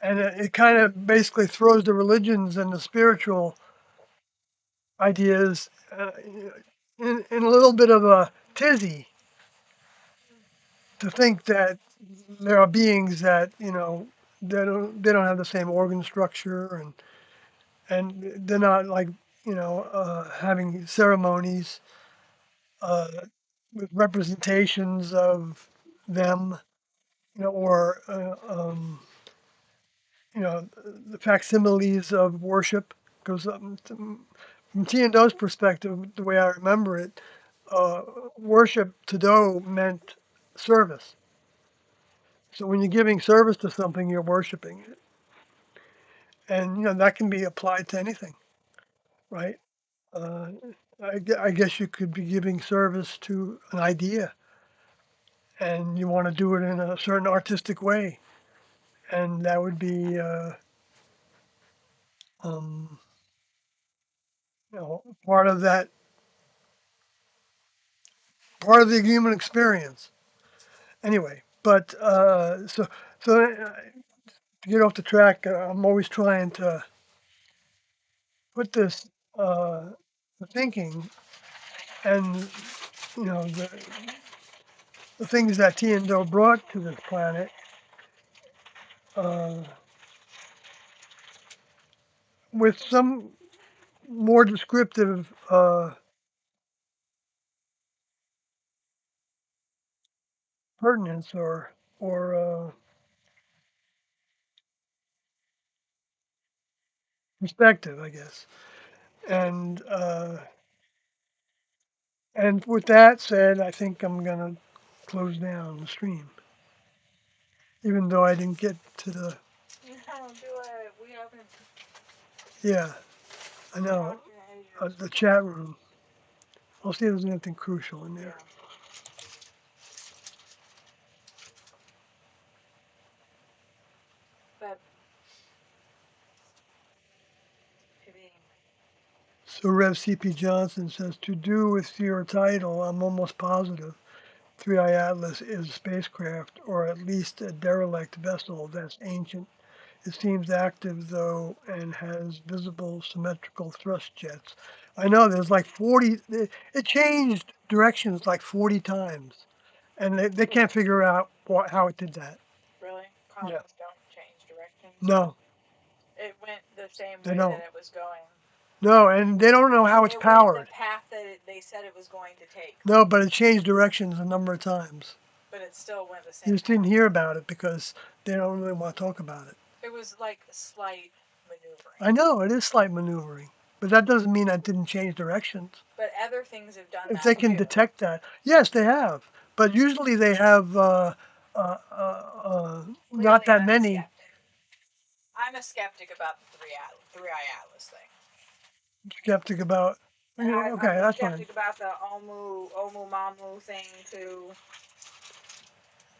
And it kind of basically throws the religions and the spiritual ideas in a little bit of a tizzy to think that there are beings that they don't have the same organ structure and they're not like having ceremonies uh, with representations of them or the facsimiles of worship because from T and Do's perspective, the way I remember it, uh, worship to Do meant service. So when you're giving service to something, you're worshiping it, and that can be applied to anything, right? Uh, I guess you could be giving service to an idea, and you want to do it in a certain artistic way, and that would be um, part of that, part of the human experience. Anyway, but to get off the track, I'm always trying to put this thinking and the things that T and Do brought to this planet uh, with some more descriptive pertinence or perspective, I guess. And and with that said, I think I'm gonna close down the stream, even though I didn't get to the No, do it. We open yeah. I know Dr. Azur's the chat. chat room. I'll see if there's anything crucial in there. Yeah. But So Rev C.P. Johnson says, to do with your title, I'm almost positive 3i Atlas is a spacecraft, or at least a derelict vessel that's ancient. It seems active, though, and has visible symmetrical thrust jets. I know there's like 40, it changed directions like 40 times, and they can't figure out how it did that. Really? Yeah. Comets don't change directions. No, It went the same they way that don't. it was going. No, and they don't know how it's It went the powered. path that they said it was going to take, No, but it changed directions a number of times. but it still went the You same just didn't path. hear about it because they don't really want to talk about it. It was like slight maneuvering. I know it is slight maneuvering, but that doesn't mean that didn't change directions. But other things have done If they that can too. detect that, yes, they have. But usually they have not Clearly, that I'm a many. skeptic. I'm a skeptic about the three eye atlas thing. Skeptic about. And Okay, I'm a that's fine. skeptic about the Omu Mamu thing too.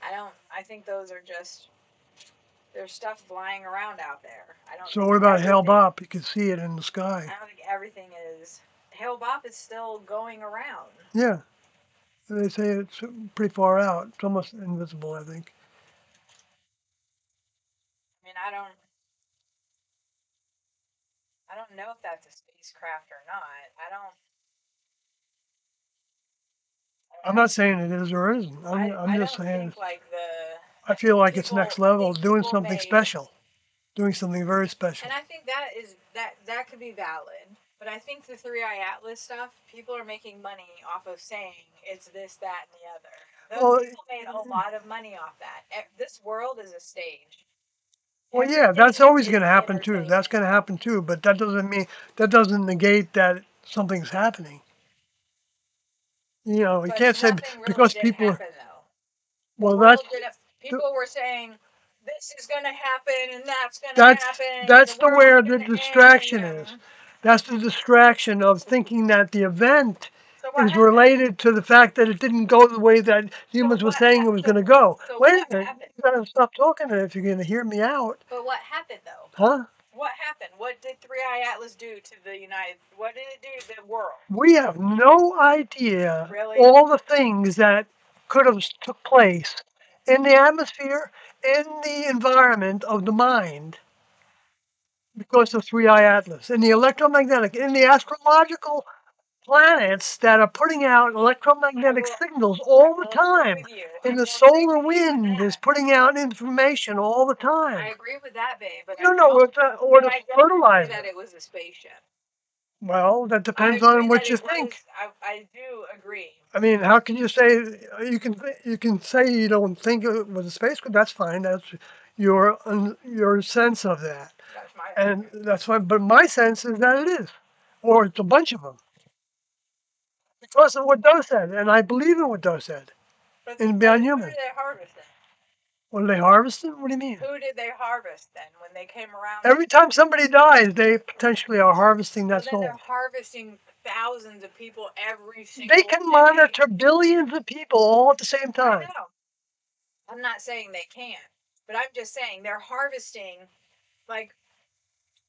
I don't. I think those are just there's stuff flying around out there. I don't So think what about Hale everything. Bopp? You can see it in the sky. I don't think everything is. Hale Bopp is still going around. Yeah, they say it's pretty far out. It's almost invisible, I think. I mean, I don't know if that's a spacecraft or not. I don't I'm know. not saying it is or isn't. I'm I just don't saying think like the. I feel like it's People. next I level, think doing people something made. special, doing something very And special. I think that is that could be valid. But I think the Three Eye Atlas stuff, people are making money off of saying it's this, that, and the other. Those Well, people made a lot of money off that. This world is a stage. well, yeah, Everything that's always going is to happen too. That's entertainment. going to happen too. But that doesn't mean that doesn't negate that something's happening. You But can't say nothing really because did people are. happen though. The Well, world didn't. the, People were saying this is going to happen and that's going to that's happen and the that's the world's where going the to end. distraction is. That's the distraction of thinking that the event So what is happened? related to the fact that it didn't go the way that humans were saying it was going to go. So Wait what a minute, happened? you gotta stop talking if you're going to hear me out, But what happened though? huh? What happened? What did Three Eye Atlas do to the United? What did it do to the world? We have no idea Really? all the things that could have took place in the atmosphere, in the environment of the mind because of 3i Atlas, in the electromagnetic, in the astrological planets that are putting out electromagnetic signals I all the will agree time. with you. I And the will agree solar with you on wind is that. putting out information all the I time. agree with that, babe. But We don't know what But the I don't agree that fertilizer. it was a spaceship. Well, that I depends agree on that what you it think. was. I do agree. I mean, how can you say you can say you don't think it was a spacecraft? That's fine. That's your sense of that, That's my and opinion. that's fine. But my sense is that it is, or it's a bunch of them because of what Doe said, and I believe in what Doe said But in but Beyond who did Human. they harvest then? What are they harvesting? What do you mean? Who did they harvest then when they came around? Every time somebody dies, they potentially are harvesting So that then they're soul. harvesting thousands of people every They single can day. monitor billions of people all at the same I time. know. I'm not saying they can't, but I'm just saying they're harvesting like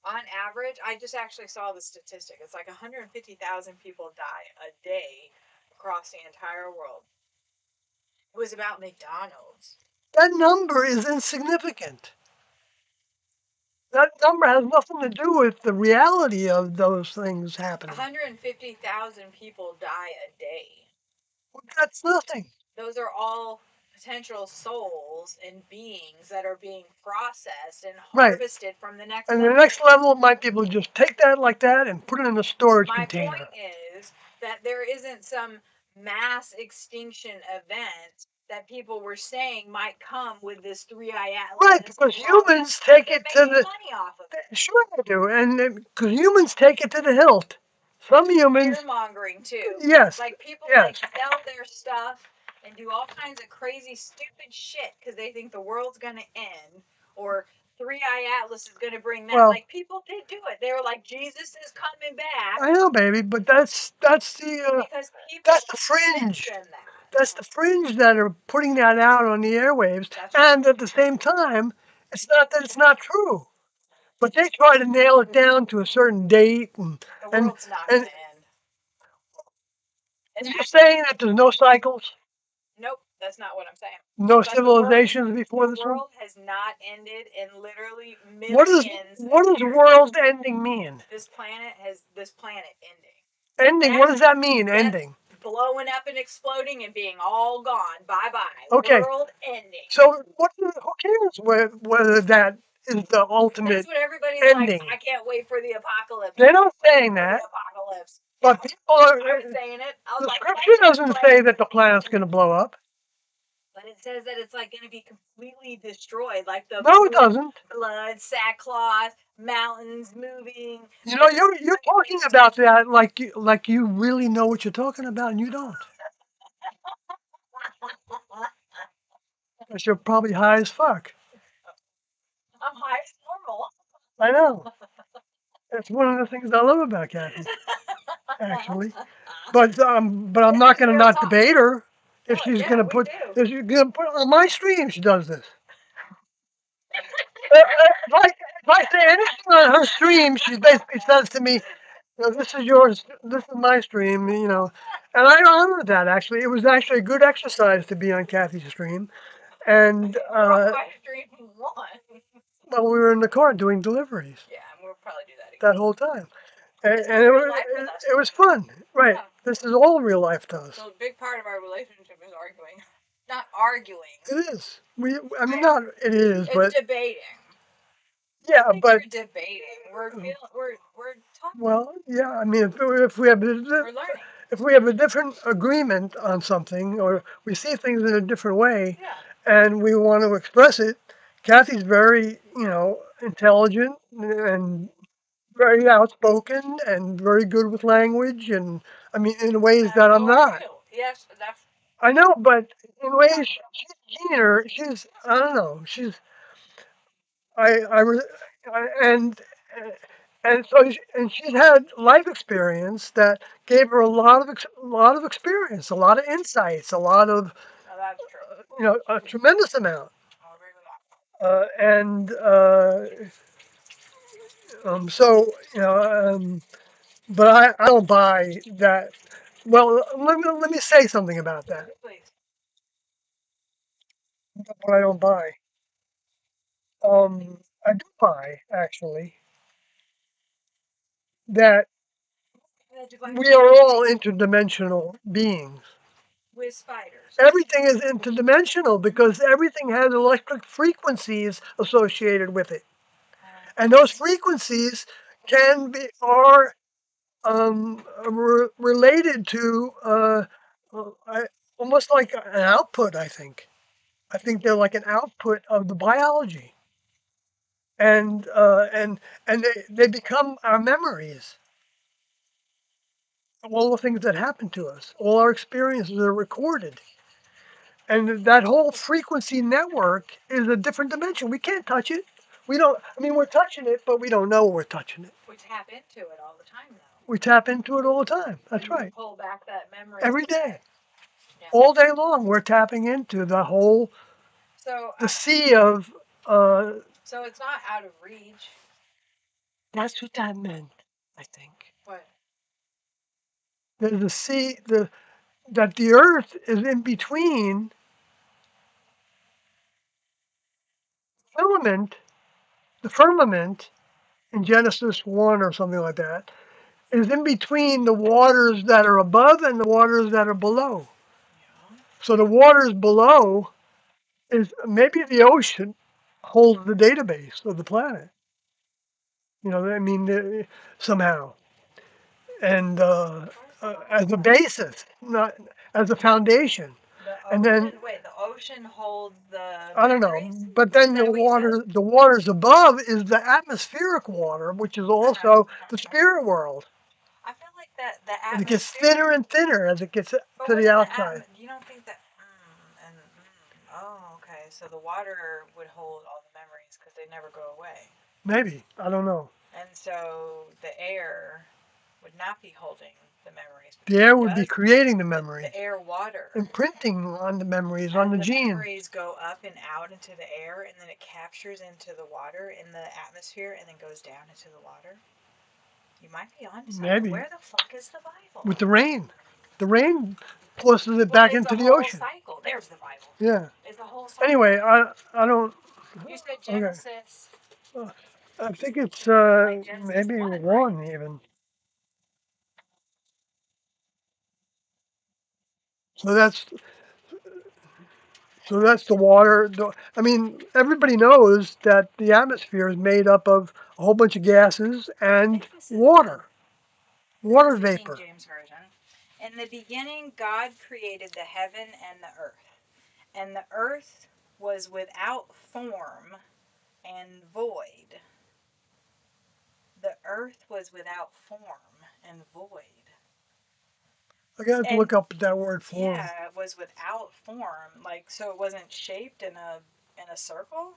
on average. I just actually saw the statistic. It's like 150,000 people die a day across the entire world. It was about McDonald's. That number is insignificant. That number has nothing to do with the reality of those things happening. 150,000 people die a day. That's nothing. Those are all potential souls and beings that are being processed and Right. harvested from the next And the level. next level might be able to just take that like that and put it in a storage My container. point is that there isn't some mass extinction event that people were saying might come with this Three Eye Right, Atlas because while humans take they're it to making the. money off of it. Sure they do, and because humans take it to the hilt. Some Fear humans, mongering too. yes, Like people like yes. sell their stuff and do all kinds of crazy, stupid shit because they think the world's gonna end or Three Eye Atlas is gonna bring that. Well, Like people did do it. They were like, Jesus is coming back I know, baby, but because people that's the convinced fringe. them that. That's the fringe that are putting that out on the airwaves, That's and at the same time, it's not that it's not true. But they try to nail it down to a certain date, The and world's not and going to end. It's you're saying that there's no cycles, nope, that's not what I'm saying. no But the world, civilizations before the this one. world has not ended in literally What does millions of what does years. world ending mean? This planet ending. Ending. What That's does that mean? that's Ending. blowing up and exploding and being all gone. Bye bye. Okay. World ending. So who cares whether that is the ultimate That's what everybody's ending? like. I can't wait for the apocalypse. They're not saying For the that, apocalypse. but people are. I was saying it. I was The like, scripture doesn't say that the planet's going to blow up. but it says that it's like going to be completely destroyed, like the No, it doesn't. blood, sackcloth, mountains moving. You know, you're talking about that like you really know what you're talking about, and you don't. Because you're probably high as fuck. I'm high as normal. I know. That's one of the things I love about Kathy, actually. But I'm not going to not debate her if she's going to we put do. if she's going to put on my stream. She does this. If I say anything on her stream, she basically says to me, "This is yours. This is my stream." And I honor that. Actually, it was actually a good exercise to be on Kathy's stream. And My stream one. well, we were in the car doing deliveries Yeah, and we'll probably do that again. that whole time, This and is real life with us. it was fun. Right. Yeah. This is all real life to us. So a big part of our relationship is arguing. Not arguing. It is. I mean, not it is, It's but debating. yeah, I think but we're debating. We're talking. well, yeah. I mean, if we have We're learning. if we have a different agreement on something, or we see things in a different way, Yeah. and we want to express it, Kathy's very, intelligent and very outspoken and very good with language, and I mean, in ways that I'm So are not. you. Yes, that's I know, but in ways she's keener. I don't know. I, re- I and so and she's had life experience that gave her a lot of experience, a lot of insights, a lot of that's true. a tremendous amount. I'll agree with that. And so but I don't buy that. Well, let me say something about that. Please. What I don't buy. I do buy actually that we are all interdimensional beings. With spiders. Everything is interdimensional because everything has electric frequencies associated with it, and those frequencies are related to almost like an output. I think they're like an output of the biology, and they become our memories. All the things that happen to us, all our experiences are recorded. And that whole frequency network is a different dimension. We can't touch it. We don't, I mean, we're touching it, but we don't know we're touching it. We tap into it all the time, though. We tap into it all the time. That's right. Pull back that memory Every day. Yeah. All day long, we're tapping into the whole, the sea of, so it's not out of reach. that's what that meant, I think. What? There's a sea, that the earth is in between filament, the firmament in Genesis 1 or something like that, is in between the waters that are above and the waters that are below. Yeah. So the waters below is maybe the ocean holds the database of the planet. I mean, somehow, and as a basis, not as a foundation. And then the ocean holds the. I don't know, but then the waters above is the atmospheric water, which is also the spirit world. I feel like that the And it atmosphere. gets thinner and thinner as it gets to the outside. You don't think that? Oh, okay. So the water would hold all the memories because they never go away. Maybe, I don't know. And so the air would not be holding the memories The because air it would be does. creating the The memories, air water, imprinting on the memories, on and the the genes. memories go up and out into the air, and then it captures into the water in the atmosphere, and then goes down into the water. You might be onto something. Maybe Where the fuck is the Bible? with the rain. The rain forces it Well, back it's a into the whole ocean. cycle. There's the Bible. Yeah. It's a whole Anyway, cycle. I don't. You said Okay. Genesis, Uh, I think it's like Genesis maybe 1, right? one even. So that's the water. I mean, everybody knows that the atmosphere is made up of a whole bunch of gases I and think this is water, this water is the King vapor. James version. In the beginning, God created the heaven and the earth, and the earth was without form and void. The earth was without form and void. I got to And look up that word form. yeah, it was without form, like so it wasn't shaped in a circle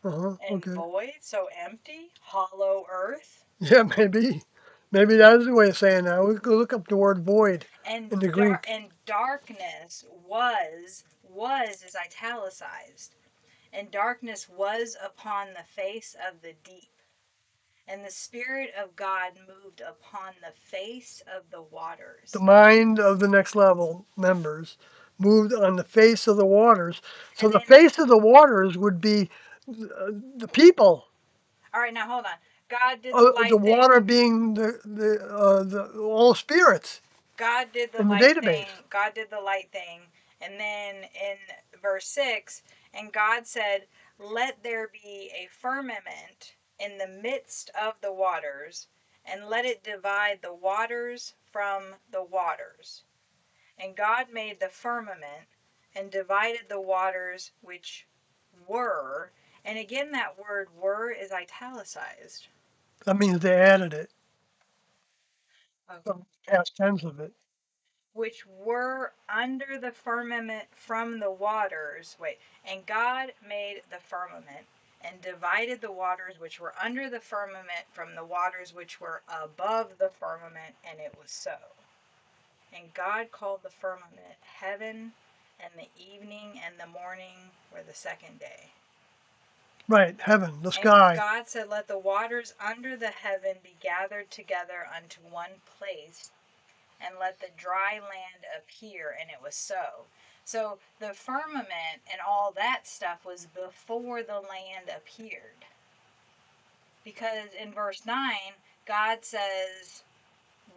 Uh huh. and Okay. void, so empty, hollow earth. Yeah, maybe. Maybe that is the way of saying that. We could look up the word void in the Greek. And darkness was is italicized, and darkness was upon the face of the deep, and the spirit of God moved upon the face of the The waters. mind of the next level members moved on the face of the waters. So And the then, face of the waters would be the people. all right, now hold on. God did the The light thing. water being the all spirits God did the in the light database. thing. God did the light thing. And then in verse 6, and God said, "Let there be a firmament in the midst of the waters, and let it divide the waters from the waters." And God made the firmament and divided the waters which were. And again, that word were is italicized. That means they added it, Okay. some past tense of it. Which were under the firmament from the waters. Wait, and God made the firmament and divided the waters which were under the firmament from the waters which were above the firmament, and it was so. And God called the firmament heaven, and the evening and the morning were the second day. Right, heaven, the And sky. God said, "Let the waters under the heaven be gathered together unto one place, and let the dry land appear," and it was so. So the firmament and all that stuff was before the land appeared. Because in verse 9, God says,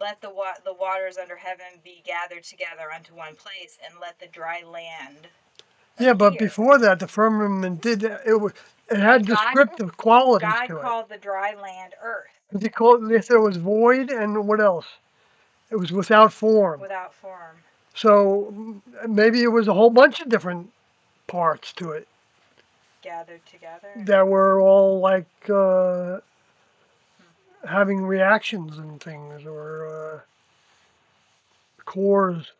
"Let the waters under heaven be gathered together unto one place, and let the dry land Yeah, but appear." before that, the firmament did it. It had And descriptive qualities God to it. called the dry land earth, They said it was void, and what else? It was without form. without form, So maybe it was a whole bunch of different parts to it gathered together. that were all like having reactions and things, or cores,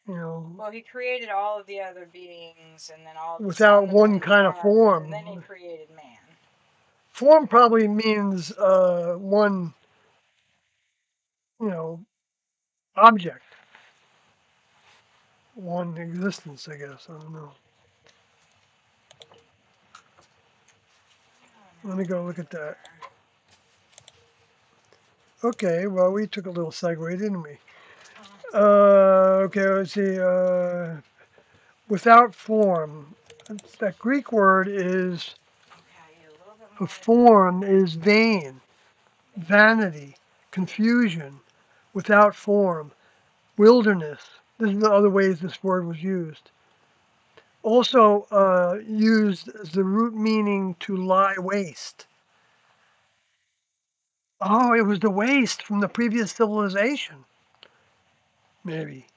you know, Well, he created all of the other beings and then all the without sun, the moon, one and the kind of stars, and then he form. created man. Form probably means one, you know, object, one existence, I guess. I don't know. I don't Let me go know look at that. either. Okay, well, we took a little segue, didn't we? Uh, Okay, let's see. Without form. That Greek word is, okay, a little bit a more form is vain, vain. vanity, confusion, without form, wilderness. This is the other ways this word was used. Also used as the root meaning to lie waste. Oh, it was the waste from the previous civilization, maybe.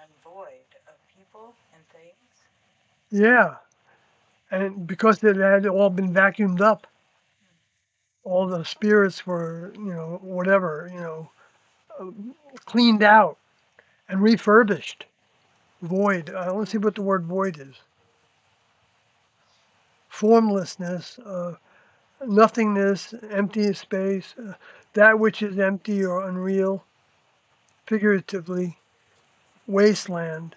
And void of people and things. Yeah, and because it had all been vacuumed up, all the spirits were, whatever, cleaned out and refurbished. Void. Let's see what the word void is. Formlessness, nothingness, empty space, that which is empty or unreal, figuratively, wasteland,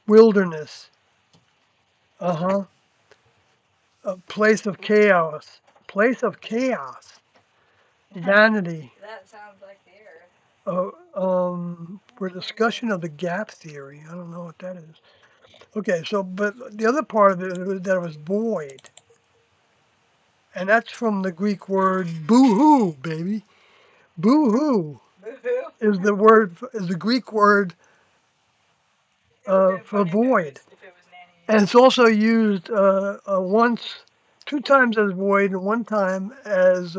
wilderness, uh-huh, a place of chaos, vanity, That sounds like the earth. for discussion of the gap theory. I don't know what that is. Okay, so, but the other part of it was that it was void. And that's from the Greek word boo-hoo, baby. Boo-hoo Boo-hoo. is the Greek word It would have been for funny void. if it was nanny. And it's also used once, two times as void, and one time as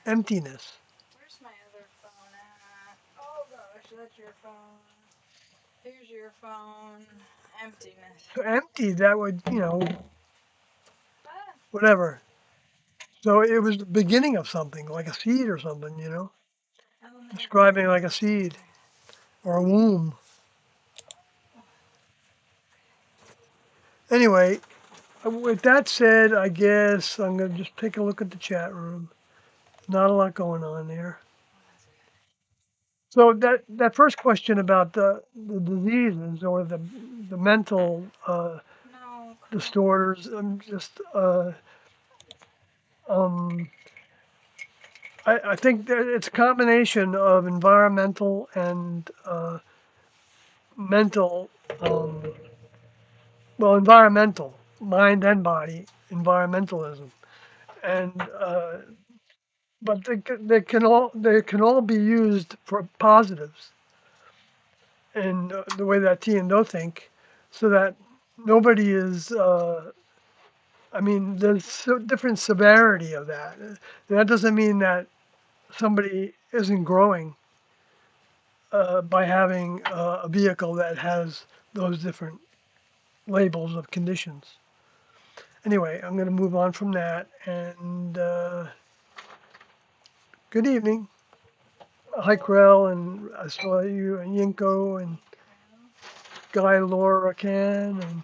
emptiness. Where's my other phone at? Oh gosh, that's your phone. Here's your phone. Emptiness. So empty, that would, Ah, whatever. So it was the beginning of something, like a seed or something, describing like a seed or a womb. Anyway, with that said, I guess I'm going to just take a look at the chat room. Not a lot going on there. So that first question about the diseases or the mental no, disorders, um, I think that it's a combination of environmental and mental, environmental, mind and body, environmentalism, and but they can all be used for positives in the way that T and Do think, so that nobody is. I mean, there's different severity of that. That doesn't mean that somebody isn't growing by having a vehicle that has those different labels of conditions. Anyway, I'm going to move on from that. And good evening. Hi, Krell, and I saw you and Yinko and Guy Laura Can and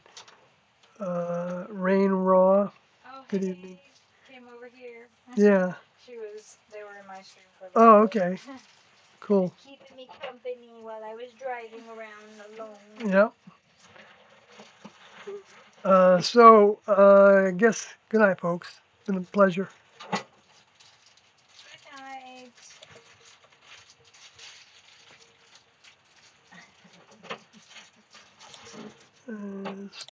Rain Raw. Oh, Good hey, evening. came over here. Yeah. They were in my stream for a Oh, little bit. okay. Cool. Keeping me company while I was driving around alone. Yeah. So I guess good night, folks. It's been a pleasure. Good night. Uh,